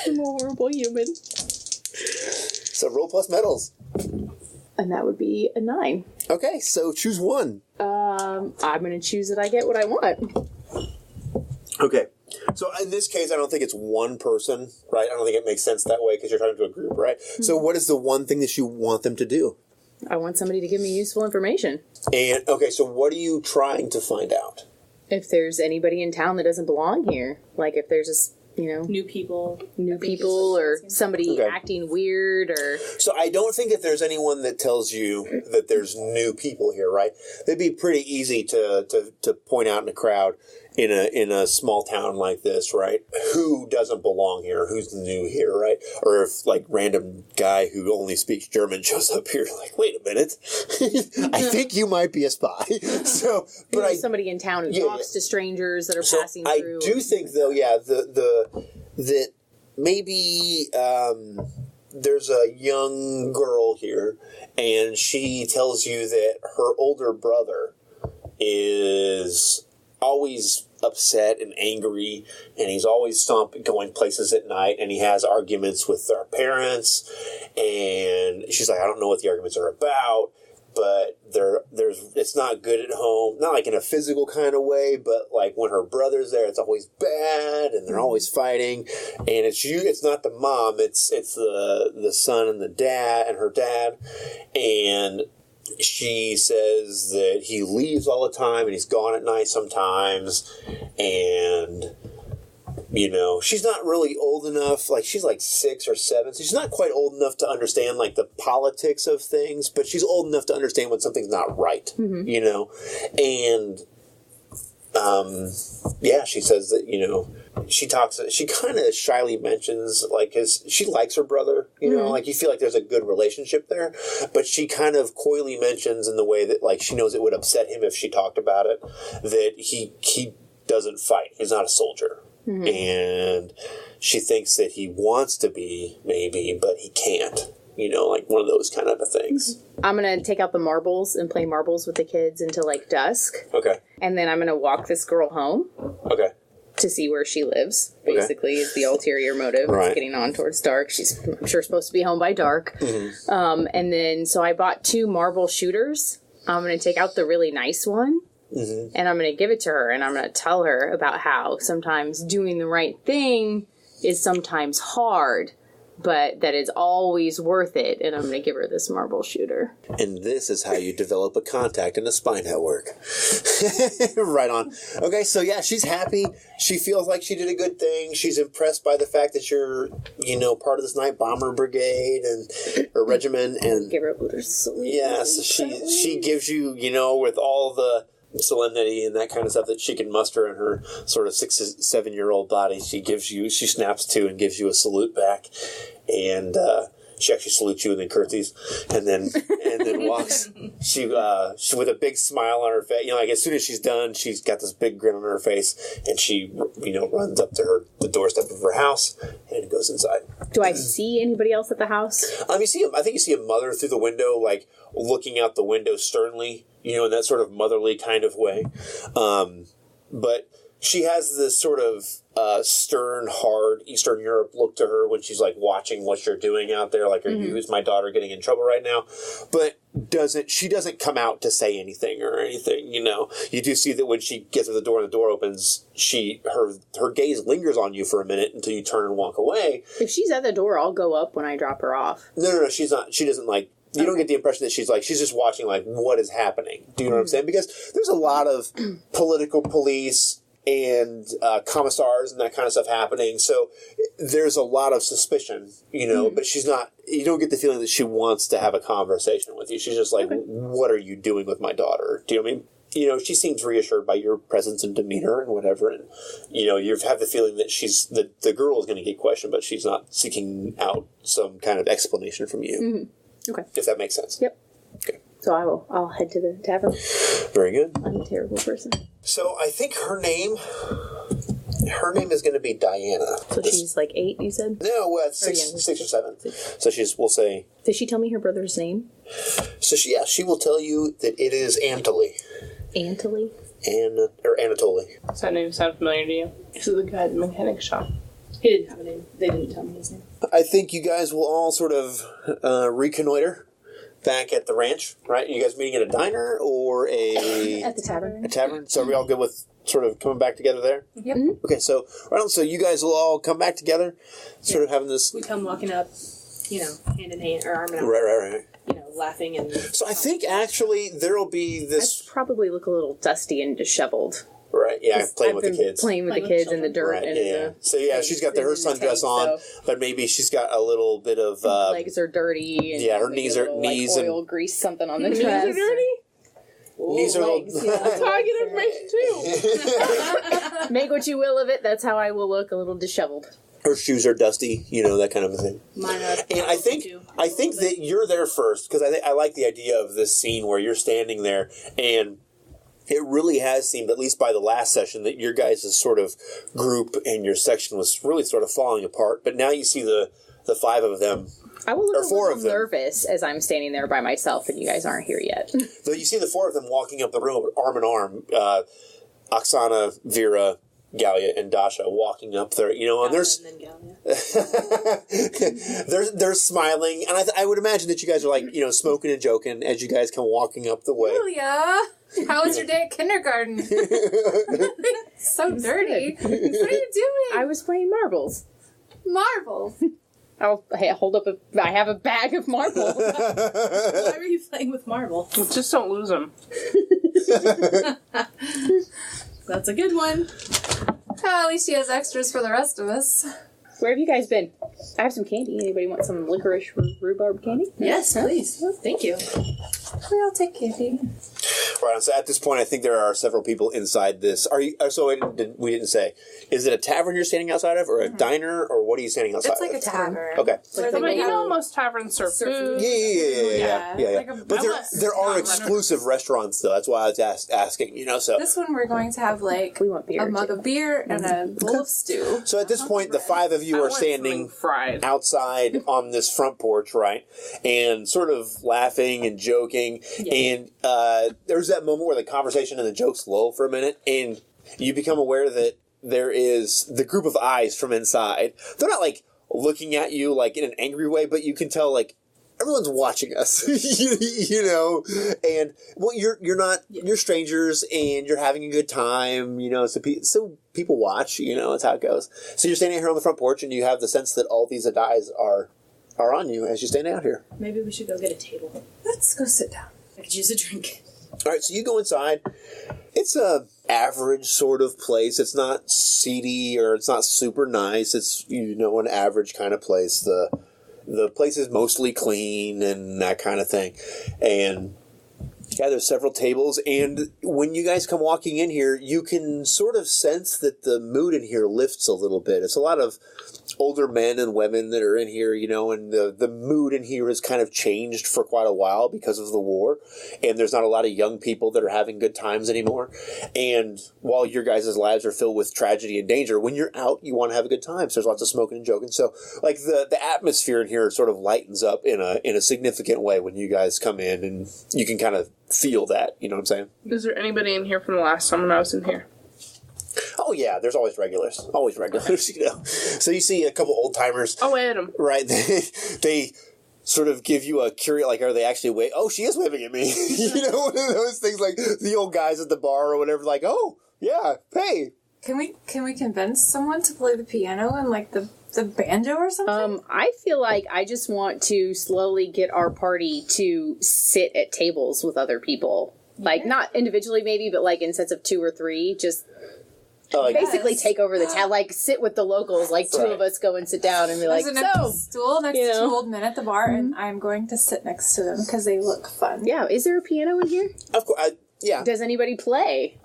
I'm a horrible human. So roll plus medals. And that would be a 9. Okay, so choose one. I'm going to choose that I get what I want. Okay. So in this case, I don't think it's one person, right? I don't think it makes sense that way because you're talking to a group, right? Mm-hmm. So what is the one thing that you want them to do? I want somebody to give me useful information. And, okay, so what are you trying to find out? If there's anybody in town that doesn't belong here. Like if there's just, new people or somebody acting weird or... So I don't think that there's anyone that tells you that there's new people here, right? It'd be pretty easy to point out in a crowd in a small town like this, right? Who doesn't belong here? Who's new here, right? Or if like random guy who only speaks German shows up here, like, wait a minute, I think you might be a spy. So, but somebody in town who talks to strangers that are passing through. I do think though, that maybe there's a young girl here, and she tells you that her older brother is always upset and angry, and he's always going places at night, and he has arguments with our parents, and she's like, I don't know what the arguments are about, but it's not good at home, not like in a physical kind of way, but like when her brother's there, it's always bad, and they're always fighting, and it's not the mom, it's the son and the dad and her dad, and she says that he leaves all the time and he's gone at night sometimes, and she's not really old enough, like she's like 6 or 7, so she's not quite old enough to understand like the politics of things, but she's old enough to understand when something's not right, and she says that, she kind of shyly mentions, like, she likes her brother, like, you feel like there's a good relationship there, but she kind of coyly mentions in the way that, like, she knows it would upset him if she talked about it, that he doesn't fight. He's not a soldier. Mm-hmm. And she thinks that he wants to be, maybe, but he can't. Like one of those kind of things. I'm going to take out the marbles and play marbles with the kids until, like, dusk. Okay. And then I'm going to walk this girl home. Okay. To see where she lives, basically, is the ulterior motive. Right. It's getting on towards dark. She's, I'm sure, supposed to be home by dark. Mm-hmm. And then, so I bought 2 marble shooters. I'm going to take out the really nice one. Mm-hmm. And I'm going to give it to her, and I'm going to tell her about how sometimes doing the right thing is sometimes hard, but that it's always worth it, and I'm going to give her this marble shooter. And this is how you develop a contact in a spy network. Right on. Okay, so yeah, she's happy. She feels like she did a good thing. She's impressed by the fact that you're, part of this night bomber brigade or regiment. And give her a little salute. Yeah, so she gives you, with all the solemnity and that kind of stuff that she can muster in her sort of 6-7-year-old body, she snaps to and gives you a salute back, and she actually salutes you and then curtsies, and then walks. She with a big smile on her face, like as soon as she's done, she's got this big grin on her face, and she runs up to the doorstep of her house and goes inside. Do I see anybody else at the house? I think you see a mother through the window, like looking out the window sternly, in that sort of motherly kind of way. But she has this sort of stern, hard Eastern Europe look to her when she's like watching what you're doing out there. Like, is my daughter getting in trouble right now? But she doesn't come out to say anything or anything, You do see that when she gets to the door and the door opens, her gaze lingers on you for a minute until you turn and walk away. If she's at the door, I'll go up when I drop her off. No, she's not. She doesn't like... You don't get the impression that she's just watching, like, what is happening. Do you know what I'm saying? Because there's a lot of political police and commissars and that kind of stuff happening. So there's a lot of suspicion, but she's not, you don't get the feeling that she wants to have a conversation with you. She's just like, what are you doing with my daughter? Do you know what I mean? She seems reassured by your presence and demeanor and whatever. And, you have the feeling that the girl is going to get questioned, but she's not seeking out some kind of explanation from you. Mm-hmm. Okay. If that makes sense. Yep. Okay. So I'll head to the tavern. Very good. I'm a terrible person. So I think her name is going to be Diana. So she's like 8, you said? No, well, 6 or 7. So we'll say... Did she tell me her brother's name? So she will tell you that it is Anatoly. Anatoly? Or Anatoly. Does that name sound familiar to you? This is the guy at the mechanic shop. He didn't have a name. They didn't tell me his name. I think you guys will all sort of reconnoiter back at the ranch, right? You guys meeting at a diner or At the tavern. a tavern? So are we all good with sort of coming back together there? Yep. Okay, so so you guys will all come back together, sort of having this. We come walking up, hand in hand or arm in arm. Right. Laughing and. So I think actually there will be this. Probably look a little dusty and disheveled. Right, yeah, playing with the I've been kids. Playing with Playing the with kids in the children. dirt Right, and yeah. So yeah, she's got her sundress on, but maybe she's got a little bit of legs are dirty. And her maybe knees a are little, knees like, and oil grease something on the Knees dress. are dirty? knees are legs, little. yeah. That's how I get information too. Make what you will of it. That's how I will look, a little disheveled. Her shoes are dusty, that kind of a thing. Mine are. And I think that you're there first because I like the idea of this scene where you're standing there, and it really has seemed, at least by the last session, that your guys' sort of group and your section was really sort of falling apart. But now you see the five of them. I will look Or a four little of them. nervous as I'm standing there by myself and you guys aren't here yet. Though you see the four of them walking up the room, arm in arm. Oksana, Vera, Galia, and Dasha walking up there. And there's they're smiling, and I would imagine that you guys are like smoking and joking as you guys come walking up the way. Julia, how was your day at kindergarten? So dirty. What are you doing? I was playing marbles. Marbles. I have a bag of marbles. Why were you playing with marble? Just don't lose them. That's a good one. Oh, at least she has extras for the rest of us. Where have you guys been? I have some candy. Anybody want some licorice rhubarb candy? Yes, please. Thank you. We all take candy. Right. So at this point, I think there are several people inside this. Are you? So we didn't say. Is it a tavern you're standing outside of, or a diner, or what are you standing outside It's like of? a tavern. Okay. Where Most taverns serve food. Yeah. Like a- But there are exclusive restaurants, though. That's why I was asking. So This one we're going to have like We want beer. a mug too. of beer and a bowl of stew. so at this point, the five of you I are want standing something fried. outside on this front porch, right? And sort of laughing and joking. And there's that moment where the conversation and the joke's lull for a minute, and you become aware that there is the group of eyes from inside. They're not like looking at you like in an angry way, but you can tell like everyone's watching us, and well, you're strangers and you're having a good time, so people watch, that's how it goes. So you're standing here on the front porch and you have the sense that all these eyes are on you as you stand out here. Maybe we should go get a table. Let's go sit down. I could use a drink. All right, so you go inside. It's a average sort of place. It's not seedy or it's not super nice. It's an average kind of place. The place is mostly clean and that kind of thing. And yeah, there's several tables. And when you guys come walking in here, you can sort of sense that the mood in here lifts a little bit. It's a lot of older men and women that are in here, and the mood in here has kind of changed for quite a while because of the war. And there's not a lot of young people that are having good times anymore. And while your guys' lives are filled with tragedy and danger, when you're out, you want to have a good time. So there's lots of smoking and joking. So like the atmosphere in here sort of lightens up in a significant way when you guys come in, and you can kind of feel that, you know what I'm saying? Is there anybody in here from the last time when I was in here? Oh yeah, there's always regulars. So you see a couple old timers. Oh, Adam. Right. They sort of give you a curious, like, are they actually oh, she is waving at me. One of those things like the old guys at the bar or whatever, like, oh, yeah, hey. Can we convince someone to play the piano and like the banjo or something? I feel like I just want to slowly get our party to sit at tables with other people. Like, not individually maybe, but like in sets of 2 or 3, just basically take over the tab. Like, sit with the locals. Like, 2 of us go and sit down and be like, There's an empty stool next to 2 old men at the bar, and I'm going to sit next to them because they look fun. Yeah, is there a piano in here? Of course, yeah. Does anybody play?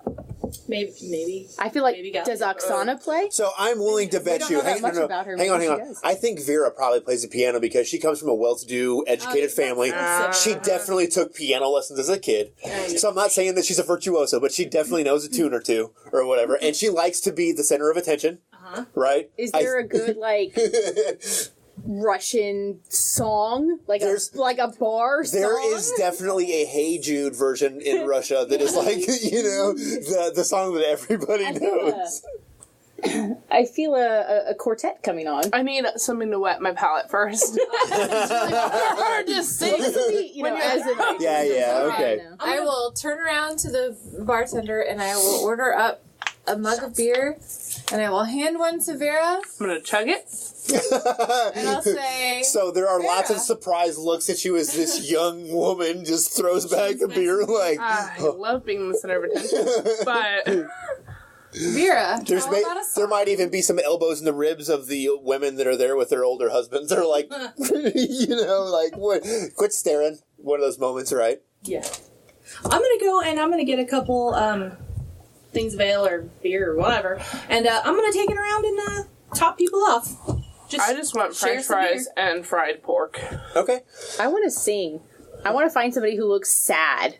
Maybe. I feel like, Maybe Gal- does Oksana play? So I'm willing to bet don't you. know that much about her. Hang on. Maybe she does. I think Vera probably plays the piano because she comes from a well-to-do, educated family. She definitely took piano lessons as a kid. So I'm not saying that she's a virtuoso, but she definitely knows a tune or two or whatever, and she likes to be the center of attention. Right? Is there a good like Russian song, like a bar song? There is definitely a Hey Jude version in Russia that is like the song that everybody knows. I feel a quartet coming on. I need something to wet my palate first. Hard to say. You know, as in, like, Yeah, okay. I will turn around to the bartender and I will order up a mug of beer and I will hand one to Vera I'm gonna chug it. and I'll say, So there are lots of surprised looks at you as this young woman just throws back a beer like, I love being the center of attention, but Vera, There's how about a there might even be some elbows in the ribs of the women that are there with their older husbands. They're like, you know, like, what? Quit staring. One of those moments, right? Yeah. I'm gonna go and I'm gonna get a couple things of ale or beer or whatever, and I'm gonna take it around and top people off. I just want share french some fries and fried pork. Okay. I want to sing. I want to find somebody who looks sad.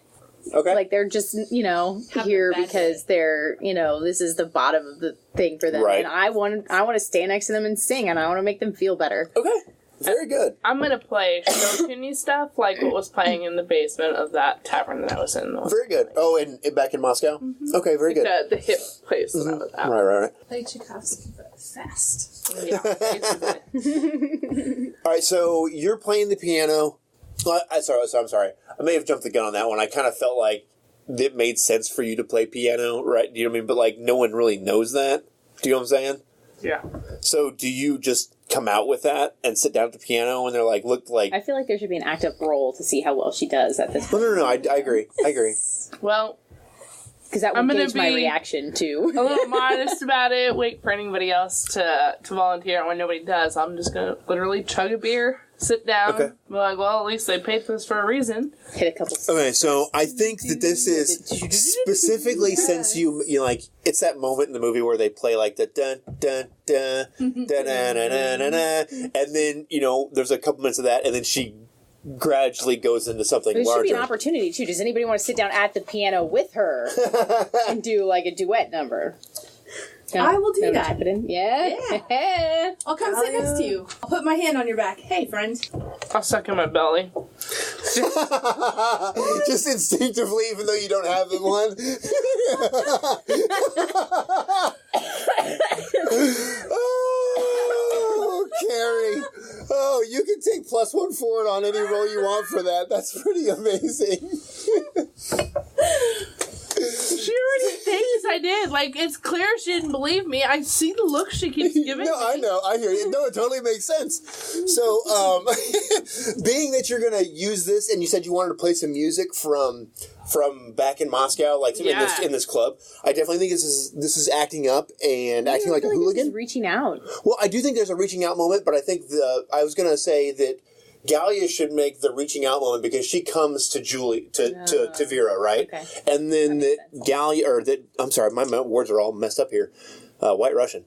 Okay. Like they're just, you know, Having here a bad because they're, you know, this is the bottom of the thing for them. Right. And I want to stand next to them and sing, and I want to make them feel better. Okay. Very good. I'm gonna play show tuney stuff like what was playing in the basement of that tavern that I was in. Very good. Oh, and back in Moscow? Mm-hmm. Okay, very good. The hip place that I was at. Right. play Tchaikovsky but fast? Yeah, basically. All right, so you're playing the piano. Well, I'm sorry. I may have jumped the gun on that one. I kind of felt like it made sense for you to play piano, right? Do you know what I mean? But, like, no one really knows that. Do you know what I'm saying? Yeah. So do you just come out with that and sit down at the piano and they're like, look like... I feel like there should be an active role to see how well she does at this. No, I agree. Well, Because that I'm would gonna gauge my be reaction to. a little modest about it. Wait for anybody else to volunteer. And when nobody does, I'm just gonna literally chug a beer, sit down, Okay. be like, well, at least they paid for this for a reason. Hit a couple. Okay, so I think that this is specifically since you like, it's that moment in the movie where they play like the dun dun dun dun dun dun dun dun, and then, you know, there's a couple minutes of that, and then she gradually goes into something There should larger. be an opportunity too. Does anybody want to sit down at the piano with her and do like a duet number? I will do that. Tap it in. Yeah. I'll come sit next to you. I'll put my hand on your back. Hey, friend. I'll suck in my belly. Just instinctively, even though you don't have one. Oh, Carrie. Oh, you can take +1 forward on any roll you want for that. That's pretty amazing. She already thinks I did. Like, it's clear she didn't believe me. I see the look she keeps giving No, me. I know. I hear you. No, it totally makes sense. So, being that you're going to use this, and you said you wanted to play some music from back in Moscow, like in this club, I definitely think this is acting up and acting like a hooligan. This is reaching out. Well, I do think there's a reaching out moment, but I think I was going to say that Gallia should make the reaching out moment because she comes to to Vera, right? Okay. And then I'm sorry, my words are all messed up here. White Russian.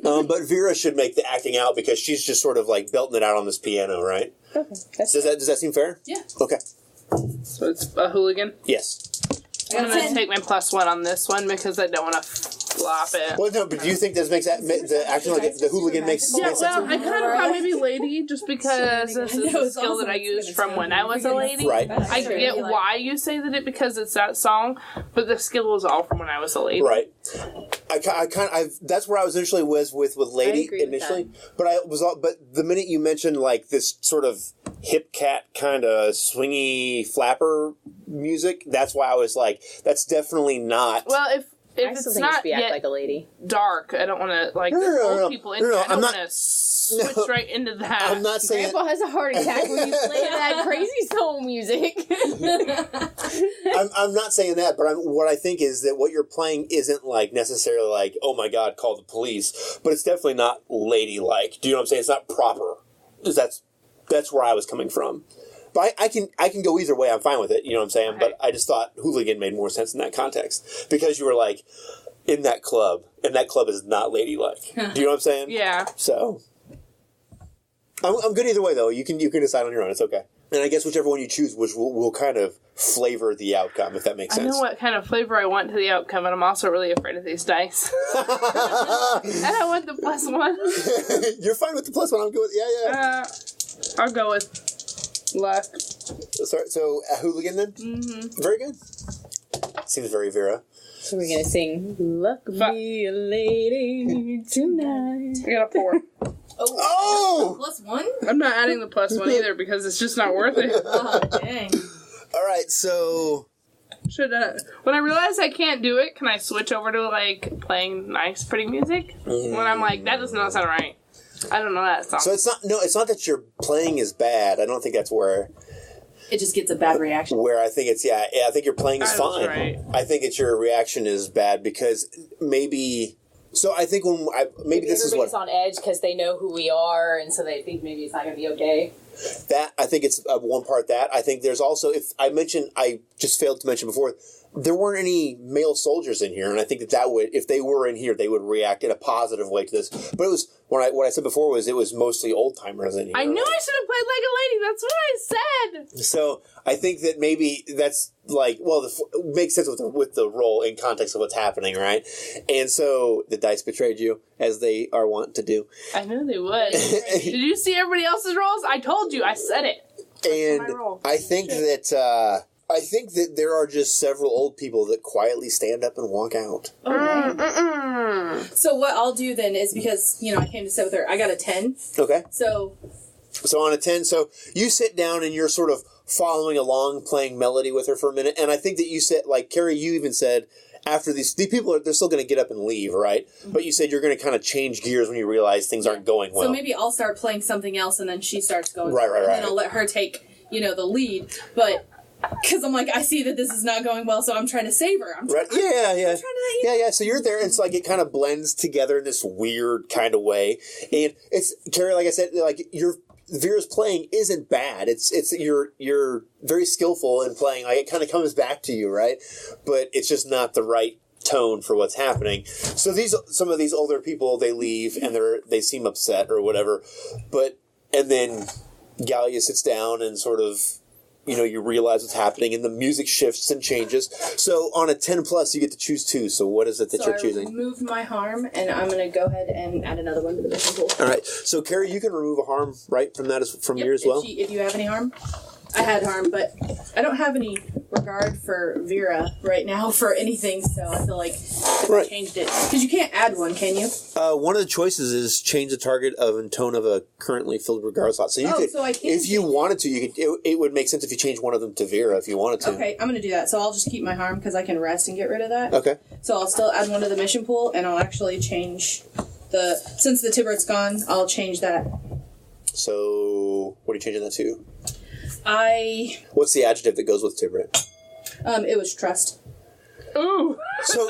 But Vera should make the acting out because she's just sort of like belting it out on this piano, right? Okay. Does that seem fair? Yeah. Okay. So it's a hooligan. Yes. I'm going to take my +1 on this one because I don't want to flop it. Well, no, but do you think this makes the acting like the hooligan makes Yeah, sense? well, I kind of thought maybe lady just because this is a skill that I used from when I was a lady. Right. I get why you say that it because it's that song, but the skill was all from when I was a lady. Right. That's where I was initially with lady agree with initially, but the minute you mentioned like this sort of hip cat kind of swingy flapper music, that's why I was like, that's definitely not. Well, if I it's still think it should not be act yet like a lady. dark, I don't want to like pull people into it. I don't want to switch right into that. I'm not saying. Grandpa has a heart attack when you play that crazy soul music. I'm not saying that, but what I think is that what you're playing isn't like necessarily like, oh my God, call the police, but it's definitely not ladylike. Do you know what I'm saying? It's not proper. That's where I was coming from. But I can go either way. I'm fine with it. You know what I'm saying? But I just thought hooligan made more sense in that context because you were like in that club, and that club is not ladylike. Do you know what I'm saying? Yeah. So I'm good either way, though. You can decide on your own. It's okay. And I guess whichever one you choose, which will kind of flavor the outcome, if that makes sense. I know what kind of flavor I want to the outcome, and I'm also really afraid of these dice. And I want the +1. You're fine with the +1. I'm good with yeah. I'll go with luck. So a hooligan then? Mm-hmm. Very good. Seems very Vera. So we're gonna sing "Luck Me a Lady Tonight." I got a 4. Oh! +1? I'm not adding the +1 either because it's just not worth it. Oh, dang. All right, so Should when I realize I can't do it, can I switch over to like playing nice, pretty music? When I'm like, that does not sound right. I don't know that song. so it's not that your playing is bad. I don't think that's where It just gets a bad reaction. I think it's I think your playing is That's fine. right. I think it's your reaction is bad because maybe. So I think maybe this is Everybody's what on edge because they know who we are, and so they think maybe it's not going to be okay. that I think it's one part that I think there's also I just failed to mention before. There weren't any male soldiers in here, and I think that would, if they were in here, they would react in a positive way to this. But it was what I said before was it was mostly old timers in here. I knew I should have played like a lady. That's what I said. So I think that maybe that's like makes sense with the role in context of what's happening, right? And so the dice betrayed you, as they are wont to do. I knew they would. Did you see everybody else's rolls? I told you. I said it. And my role. I think that there are just several old people that quietly stand up and walk out. So what I'll do then is because, I came to sit with her, I got a 10. Okay. So So on a 10, so you sit down and you're sort of following along, playing melody with her for a minute. And I think that you said, like, Carrie, you even said, after these people, they're still going to get up and leave, right? Mm-hmm. But you said you're going to kind of change gears when you realize things aren't going well. So maybe I'll start playing something else and then she starts going. Right. And then I'll let her take, the lead. But because I'm like, I see that this is not going well, so I'm trying to save her. I'm right? Yeah. So you're there, and it's like it kind of blends together in this weird kind of way. And it's Carrie, like I said, like Vera's playing isn't bad. It's you're very skillful in playing. Like it kind of comes back to you, right? But it's just not the right tone for what's happening. So some of these older people, they leave and they seem upset or whatever. And then Gallia sits down and sort of, you realize what's happening and the music shifts and changes. So on a 10 plus, you get to choose 2. So what is it that you're choosing? I removed my harm, and I'm going to go ahead and add another one to the mission pool. All right. So Carrie, you can remove a harm right from here as well. If you have any harm. I had harm, but I don't have any regard for Vera right now for anything, so I feel like if I changed it. Because you can't add one, can you? One of the choices is change the target and tone of a currently filled regard slot. So you could, so I can if you wanted to, you could. It would make sense if you change one of them to Vera if you wanted to. Okay, I'm going to do that. So I'll just keep my harm because I can rest and get rid of that. Okay. So I'll still add one to the mission pool, and I'll actually change since the Tibert's gone, I'll change that. So what are you changing that to? What's the adjective that goes with Tibrit? It was trust. Ooh. So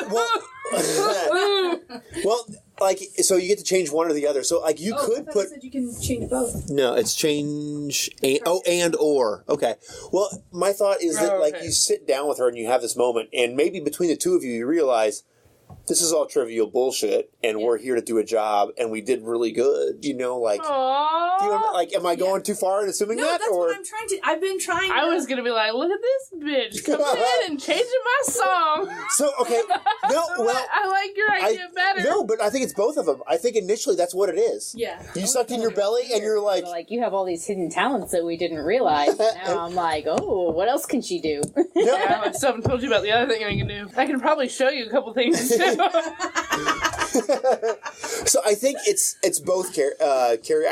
so you get to change one or the other. So like you could put. I said you can change both. No, it's change and or. Okay. Well, my thought is that like you sit down with her and you have this moment, and maybe between the two of you, you realize this is all trivial bullshit, and we're here to do a job, and we did really good. Aww. Am I going too far in assuming that? That's what I'm trying to. I've been trying. I was gonna be like, look at this bitch coming in and changing my song. So okay, no, well, I like your idea better. No, but I think it's both of them. I think initially that's what it is. Yeah. You sucked in your belly, and you're like, you have all these hidden talents that we didn't realize. Now I'm like, oh, what else can she do? Yeah, I still haven't told you about the other thing I can do. I can probably show you a couple things too. So I think it's both, Carrie.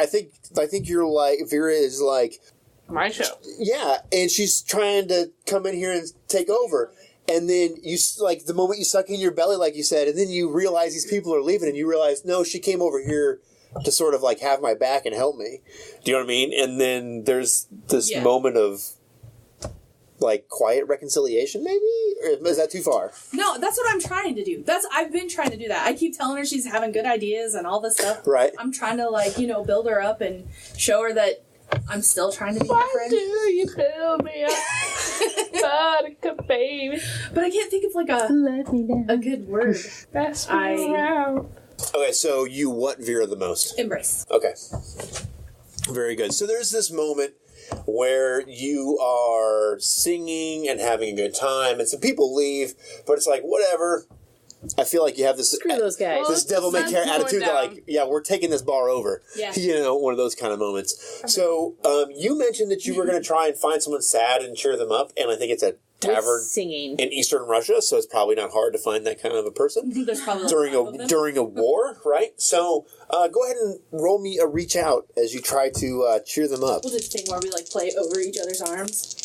I think you're like Vera is like my show. Yeah, and she's trying to come in here and take over. And then you, like, the moment you suck in your belly, like you said, and then you realize these people are leaving, and you realize, no, she came over here to sort of, like, have my back and help me. Do you know what I mean? And then there's this moment of, like, quiet reconciliation, maybe? Or is that too far? No, that's what I'm trying to do. I've been trying to do that. I keep telling her she's having good ideas and all this stuff. Right. I'm trying to, like, build her up and show her that I'm still trying to be her friend. Why do you build me up? Buttercup, baby. But I can't think of, like, a good word. That's around. Okay, so you what Vera the most? Embrace. Okay. Very good. So there's this moment where you are singing and having a good time, and some people leave, but it's like, whatever. I feel like you have this Screw those guys. This devil may care attitude that, like, yeah, we're taking this bar over. Yeah. One of those kind of moments. So you mentioned that you were going to try and find someone sad and cheer them up, and I think it's a tavern singing. in Eastern Russia, so it's probably not hard to find that kind of a person There's probably like during 5 of them. during a war, right? So go ahead and roll me a reach out as you try to cheer them up. We'll just sing while we like play over each other's arms.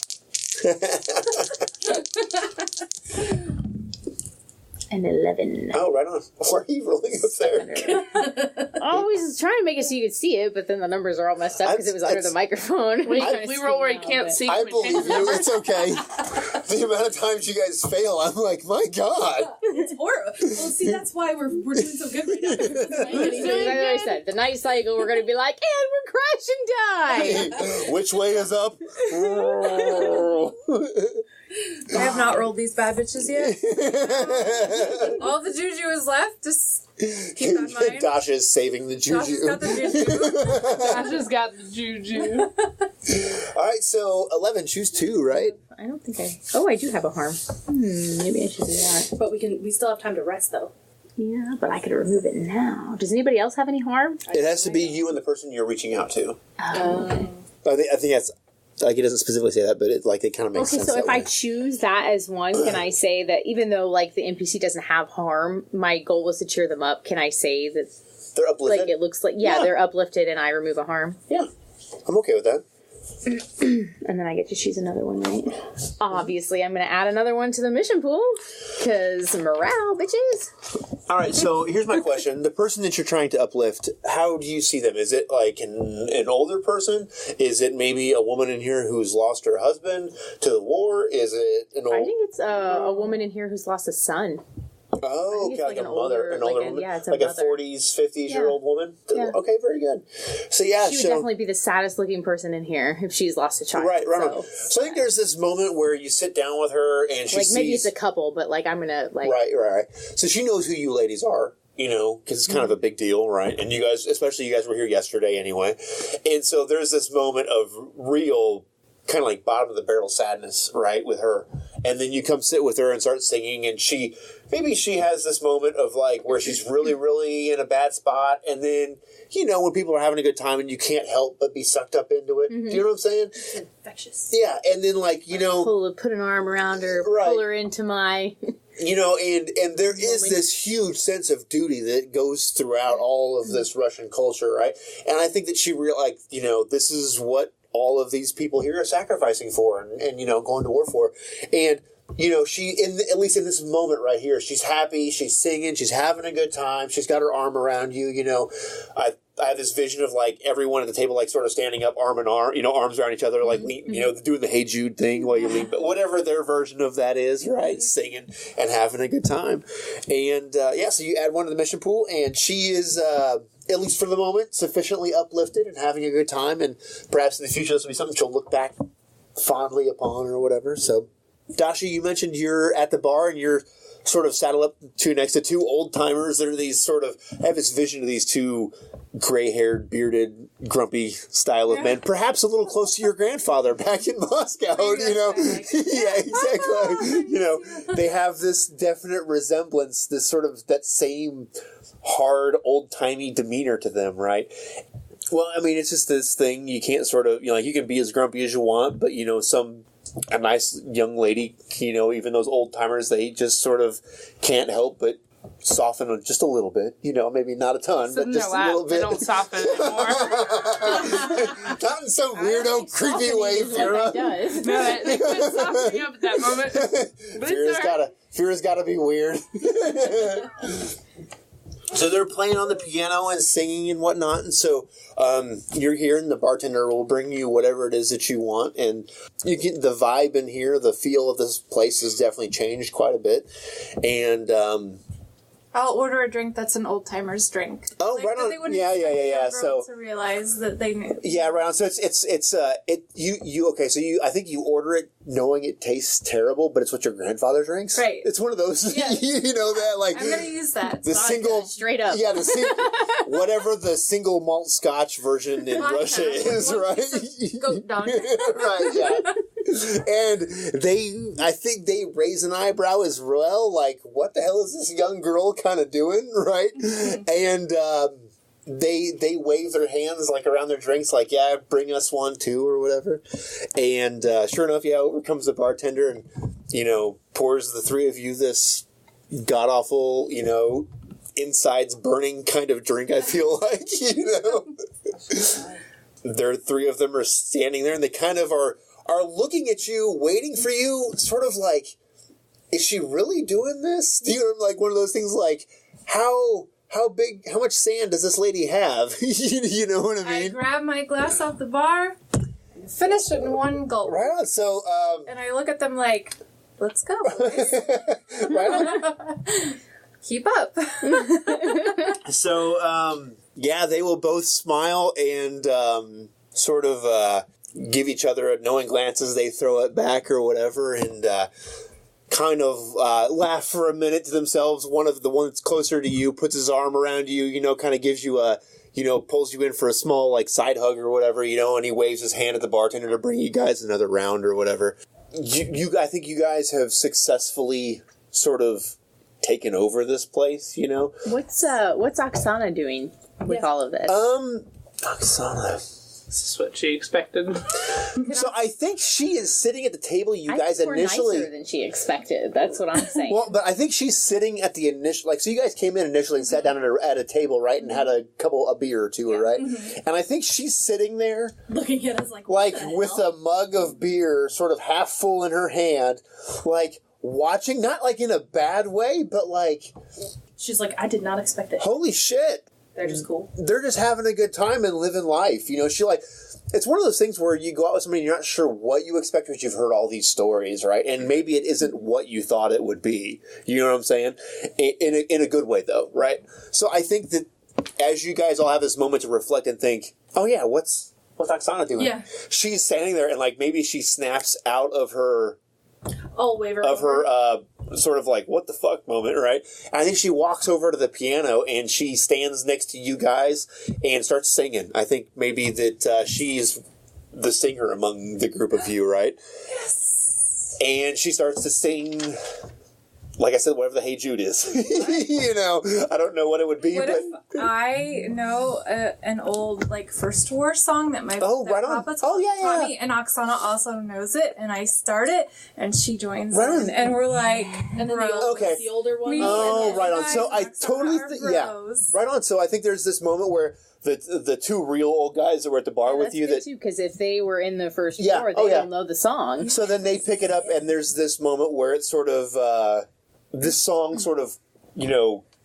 An 11. Oh, right on. Why are you rolling up there? Always trying to make it so you could see it, but then the numbers are all messed up because it was under the microphone. We roll where you can't see. I we believe change you. It's okay. The amount of times you guys fail, I'm like, my God. It's horrible. Well, see, that's why we're doing so good right now. That's exactly what I said. The night cycle, we're going to be like, and we're crash and die. Which way is up? I have not rolled these bad bitches yet. All the juju is left. Just keep that in mind. Dasha is saving the juju. Josh has got the juju. I just got the juju. All right, so 11, choose 2, right? I don't think I... Oh, I do have a harm. Maybe I should do that. But we still have time to rest though. Yeah, but I could remove it now. Does anybody else have any harm? It has to be you and the person you're reaching out to. Okay. I think that's... Like, it doesn't specifically say that, but it kind of makes sense. Okay, so that if way. I choose that as one, can I say that even though, like, the NPC doesn't have harm, my goal was to cheer them up, can I say that, They're uplifted? like, it looks like, yeah, they're uplifted and I remove a harm? Yeah. I'm okay with that. And then I get to choose another one, right? Obviously, I'm going to add another one to the mission pool, because morale, bitches. All right, so here's my question. The person that you're trying to uplift, how do you see them? Is it like an older person? Is it maybe a woman in here who's lost her husband to the war? Is it an old... I think it's a woman in here who's lost a son. Oh, it's okay, like like an a mother, an older- older like a- woman? yeah, it's a like mother. a 40s, 50s-year-old woman? Yeah. Okay, very good. So, yeah, She would definitely be the saddest looking person in here if she's lost a child. Right on. So I think there's this moment where you sit down with her and she Like, sees... maybe it's a couple, but, like, I'm going to, like... Right. So she knows who you ladies are, you know, because it's kind of a big deal, right? And you guys, especially you guys were here yesterday anyway. And so there's this moment of real kind of like bottom of the barrel sadness, right, with her. And then you come sit with her and start singing, and maybe she has this moment of like where she's really, really in a bad spot, and then, you know, when people are having a good time and you can't help but be sucked up into it. Do you know what I'm saying? It's infectious. Yeah, and then like, you know... Put an arm around her, Right. pull her into my... You know, and there is this huge sense of duty that goes throughout all of this Russian culture, right? And I think that she realized, you know, this is what all of these people here are sacrificing for and you know, going to war for. And, you know, at least in this moment right here, she's happy, she's singing, she's having a good time, she's got her arm around you, you know. I have this vision of like everyone at the table like sort of standing up arm in arm, you know, arms around each other, like you know, doing the Hey Jude thing while you lean, but whatever their version of that is, right? Singing and having a good time. And so you add one to the mission pool, and she is at least for the moment sufficiently uplifted and having a good time, and perhaps in the future this will be something she'll look back fondly upon or whatever. So Dasha, you mentioned you're at the bar and you're sort of saddled up next to two old timers. They're these sort of, I have this vision of these two gray-haired, bearded, grumpy style of men, perhaps a little close to your grandfather back in Moscow, you know. Yeah, exactly. You know, they have this definite resemblance, this sort of, that same hard, old-timey demeanor to them, right? Well, I mean, it's just this thing, you can't sort of, you know, like, you can be as grumpy as you want, but, you know, a nice young lady, you know, even those old timers, they just sort of can't help but soften just a little bit, you know, maybe not a ton, but just a little bit. They don't soften anymore. Not in some weirdo, creepy way, Vera. does. No, they quit softening up at that moment. But Vera's gotta be weird. So they're playing on the piano and singing and whatnot, and so you're here, and the bartender will bring you whatever it is that you want, and you get the vibe in here. The feel of this place has definitely changed quite a bit, and I'll order a drink that's an old timer's drink. Oh, Like, right that on. they wouldn't Yeah. expect So everyone to realize that they knew. yeah, right on. So you okay. So I think you order it knowing it tastes terrible, but it's what your grandfather drinks. Right. It's one of those. Yeah. You know that like I'm gonna use that. the single straight up. Yeah, whatever the single malt Scotch version in Vodka. Russia is, One right? piece of goat dung. Right. Yeah. And I think they raise an eyebrow as well, like, what the hell is this young girl kind of doing, right? And they wave their hands like around their drinks, like, yeah, bring us one too, or whatever. And sure enough, over comes the bartender, and pours the three of you this god-awful, insides burning kind of drink, I feel like, There, three of them are standing there, and they kind of are looking at you, waiting for you, sort of like, is she really doing this? Like one of those things like, how much sand does this lady have? You know what I mean? I grab my glass off the bar, finish it in one gulp. Right on. So, and I look at them like, let's go. right on. Keep up. So, they will both smile and sort of give each other a knowing glance as they throw it back or whatever, and kind of laugh for a minute to themselves. The one that's closer to you puts his arm around you, kind of gives you a, pulls you in for a small, like, side hug or whatever, and he waves his hand at the bartender to bring you guys another round or whatever. I think you guys have successfully sort of taken over this place, What's Oksana doing with all of this? Oksana. This is what she expected. So I think she is sitting at the table you I guys think we're initially... nicer than she expected. That's what I'm saying. Well, but I think she's sitting at the initial... Like, so you guys came in initially and sat down at a table, right? And had a beer or two, right? Mm-hmm. And I think she's sitting there... Looking at us like with a mug of beer sort of half full in her hand, like, watching, not like in a bad way, but like... She's like, I did not expect it. Holy shit. They're just cool. They're just having a good time and living life. She like... It's one of those things where you go out with somebody and you're not sure what you expect because you've heard all these stories, right? And maybe it isn't what you thought it would be. You know what I'm saying? In a good way, though, right? So I think that as you guys all have this moment to reflect and think, oh yeah, what's Oksana doing? Yeah. She's standing there and like maybe she snaps out of her... sort of like, what the fuck moment, right? And I think she walks over to the piano and she stands next to you guys and starts singing. I think maybe that she's the singer among the group of you, right? Yes. And she starts to sing, like I said, whatever the Hey Jude is. I don't know what it would be. What but if I know an old, like, First War song that my Papa taught me, and Oksana also knows it, and I start it, and she joins in, and we're like, and then the older one. Right on. So I totally right on. So I think there's this moment where the two real old guys that were at the bar with you because if they were in the First War, they'll know the song. So then they pick it up, and there's this moment where it's sort of this song sort of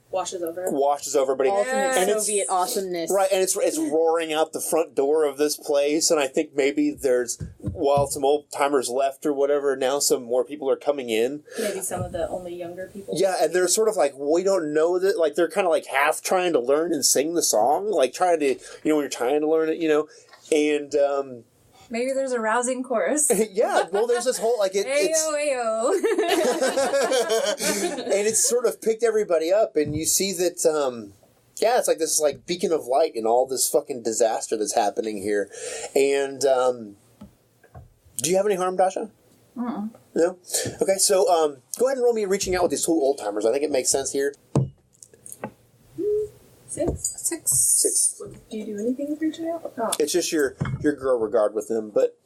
washes over, but ultimate Soviet awesomeness, right? And it's roaring out the front door of this place, and I think maybe there's some old timers left or whatever. Now some more people are coming in. Maybe some of the only younger people. Yeah, and they're sort of like, we don't know that. Like they're kind of like half trying to learn and sing the song, like trying to when you're trying to learn it, and. Maybe there's a rousing chorus. Yeah, well, there's this whole, like, Ayo. and it's sort of picked everybody up, and you see that, it's like this, like, beacon of light in all this fucking disaster that's happening here. And, do you have any harm, Dasha? Mm-mm. No? Okay, so, go ahead and roll me reaching out with these two old-timers. I think it makes sense here. 6. Do you do anything with reaching out? Oh. It's just your girl regard with them, but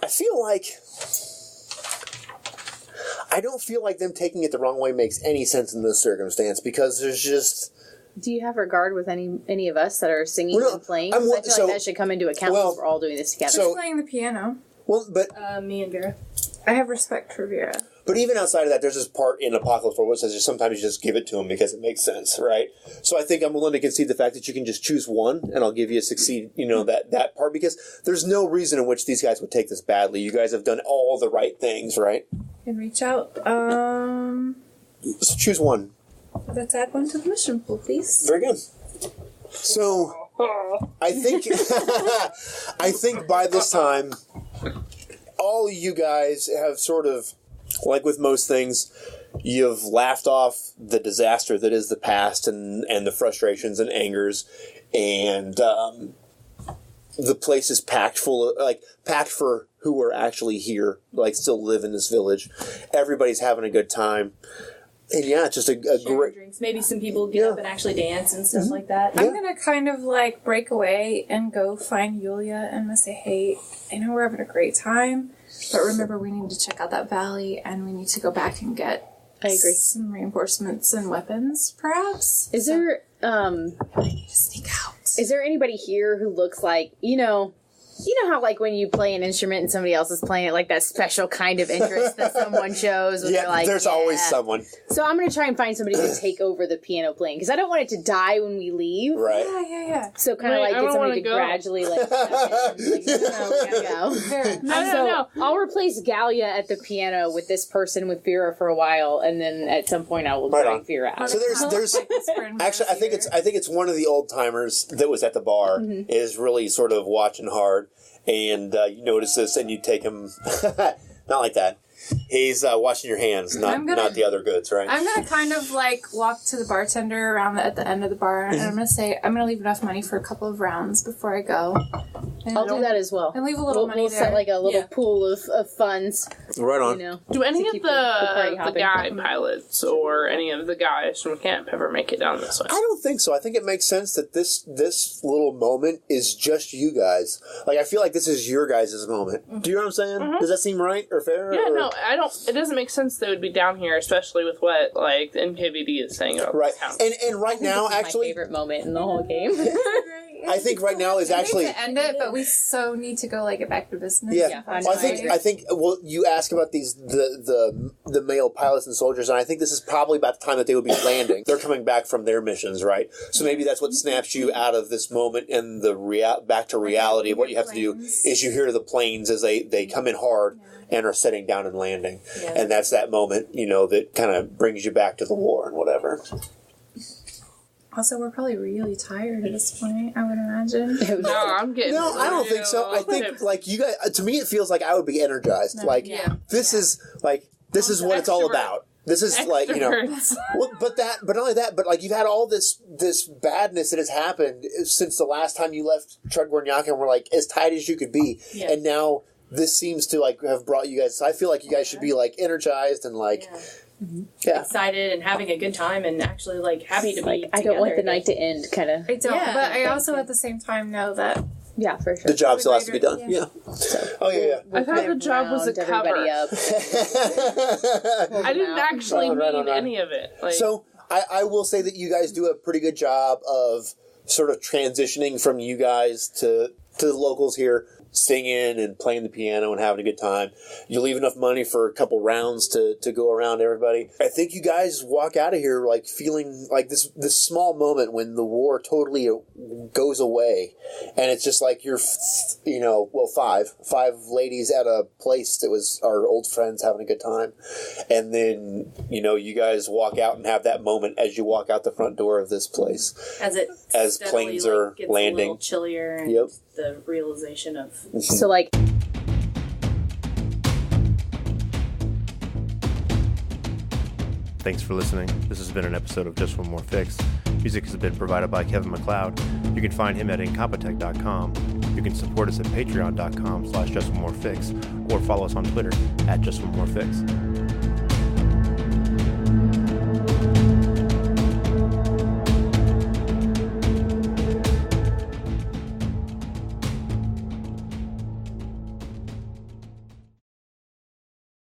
I feel like I don't feel like them taking it the wrong way makes any sense in this circumstance because there's just. Do you have regard with any of us that are singing and playing? I feel like that should come into account because we're all doing this together. Who's playing the piano? Well, but me and Vera. I have respect for Vera. But even outside of that, there's this part in Apocalypse where it says sometimes you just give it to them because it makes sense, right? So I think I'm willing to concede the fact that you can just choose one, and I'll give you a succeed, that part, because there's no reason in which these guys would take this badly. You guys have done all the right things, right? Can reach out. So choose one. Let's add one to the mission pool, please. Very good. So I think I think by this time, all you guys have sort of, like with most things, you've laughed off the disaster that is the past and the frustrations and angers, and the place is packed for who are actually here, like still live in this village. Everybody's having a good time. And yeah, it's just a great... drinks. Maybe some people get up and actually dance and stuff like that. I'm going to kind of break away and go find Yulia and say, hey, I know we're having a great time, But remember, we need to check out that valley, and we need to go back and get I agree. some reinforcements and weapons, perhaps. Is there Sneak out. is there anybody here who looks like, you know how like when you play an instrument and somebody else is playing it, like that special kind of interest that someone shows when they're like, there's always someone. So I'm going to try and find somebody to take over the piano playing because I don't want it to die when we leave. Right. Yeah. So kind of Wait, like I get don't somebody to wanna go. gradually like, step in. Like, no, we gotta go. Fair. No. I'll replace Galia at the piano with this person with Vera for a while, and then at some point I will Right bring on. Vera out. So there's actually, I think it's one of the old timers that was at the bar is really sort of watching hard, and you notice this, and you take him not like that. He's washing your hands, not the other goods, right? I'm gonna kind of like walk to the bartender at the end of the bar, and I'm gonna say I'm gonna leave enough money for a couple of rounds before I go. And I'll do that as well. And leave a little money we'll there. set like a little pool of funds. Right on. You know. Do any To of keep the party the hopping. guy pilots or any of the guys from camp ever make it down this way? I don't think so. I think it makes sense that this little moment is just you guys. Like, I feel like this is your guys' moment. Do you know what I'm saying? Does that seem right or fair? Yeah, or? no, I don't. It doesn't make sense they would be down here, especially with what like the NKVD is saying about Right. this town. And right now, This is actually, my favorite moment in the whole game. I think right now is actually. to end it, but we so need to go like get back to business. Yeah, I well, I think. Well, you ask about these the male pilots and soldiers, and I think this is probably about the time that they would be landing. They're coming back from their missions, right? So maybe that's what snaps you out of this moment and the back to reality. What you have to do is you hear the planes as they come in hard and are setting down and landing, and that's that moment, that kind of brings you back to the war and whatever. Also, we're probably really tired at this point, I would imagine. No, I'm getting. No, I don't think so. I think like you guys. To me, it feels like I would be energized. This is what it's all Extrovert. about. This is like Extroverts. Well, but not only that, but like you've had all this badness that has happened since the last time you left Trudgornyaka and were like as tight as you could be, and now this seems to like have brought you guys. So I feel like you guys should be like energized and like. Yeah. Excited and having a good time and actually like happy to be I don't want the together. night to end, kind of. I don't, Yeah, but I also at the same time know that Yeah, for sure. The job still has to be done. Yeah. Oh yeah. I thought the job was a Round cover. everybody up. I didn't actually Right mean on. any of it. Like, So I will say that you guys do a pretty good job of sort of transitioning from you guys to the locals here, singing and playing the piano and having a good time. You leave enough money for a couple rounds to go around everybody. I think you guys walk out of here like feeling like this small moment when the war totally goes away, and it's just like you're, five ladies at a place that was our old friends having a good time, and then you guys walk out and have that moment as you walk out the front door of this place. As steadily, planes are gets landing. a little chillier and Yep. the realization of So, like, Thanks for listening. This has been an episode of Just One More Fix. Music has been provided by Kevin MacLeod. You can find him at incompetech.com. You can support us at patreon.com/JustOneMoreFix or follow us on Twitter at JustOneMoreFix.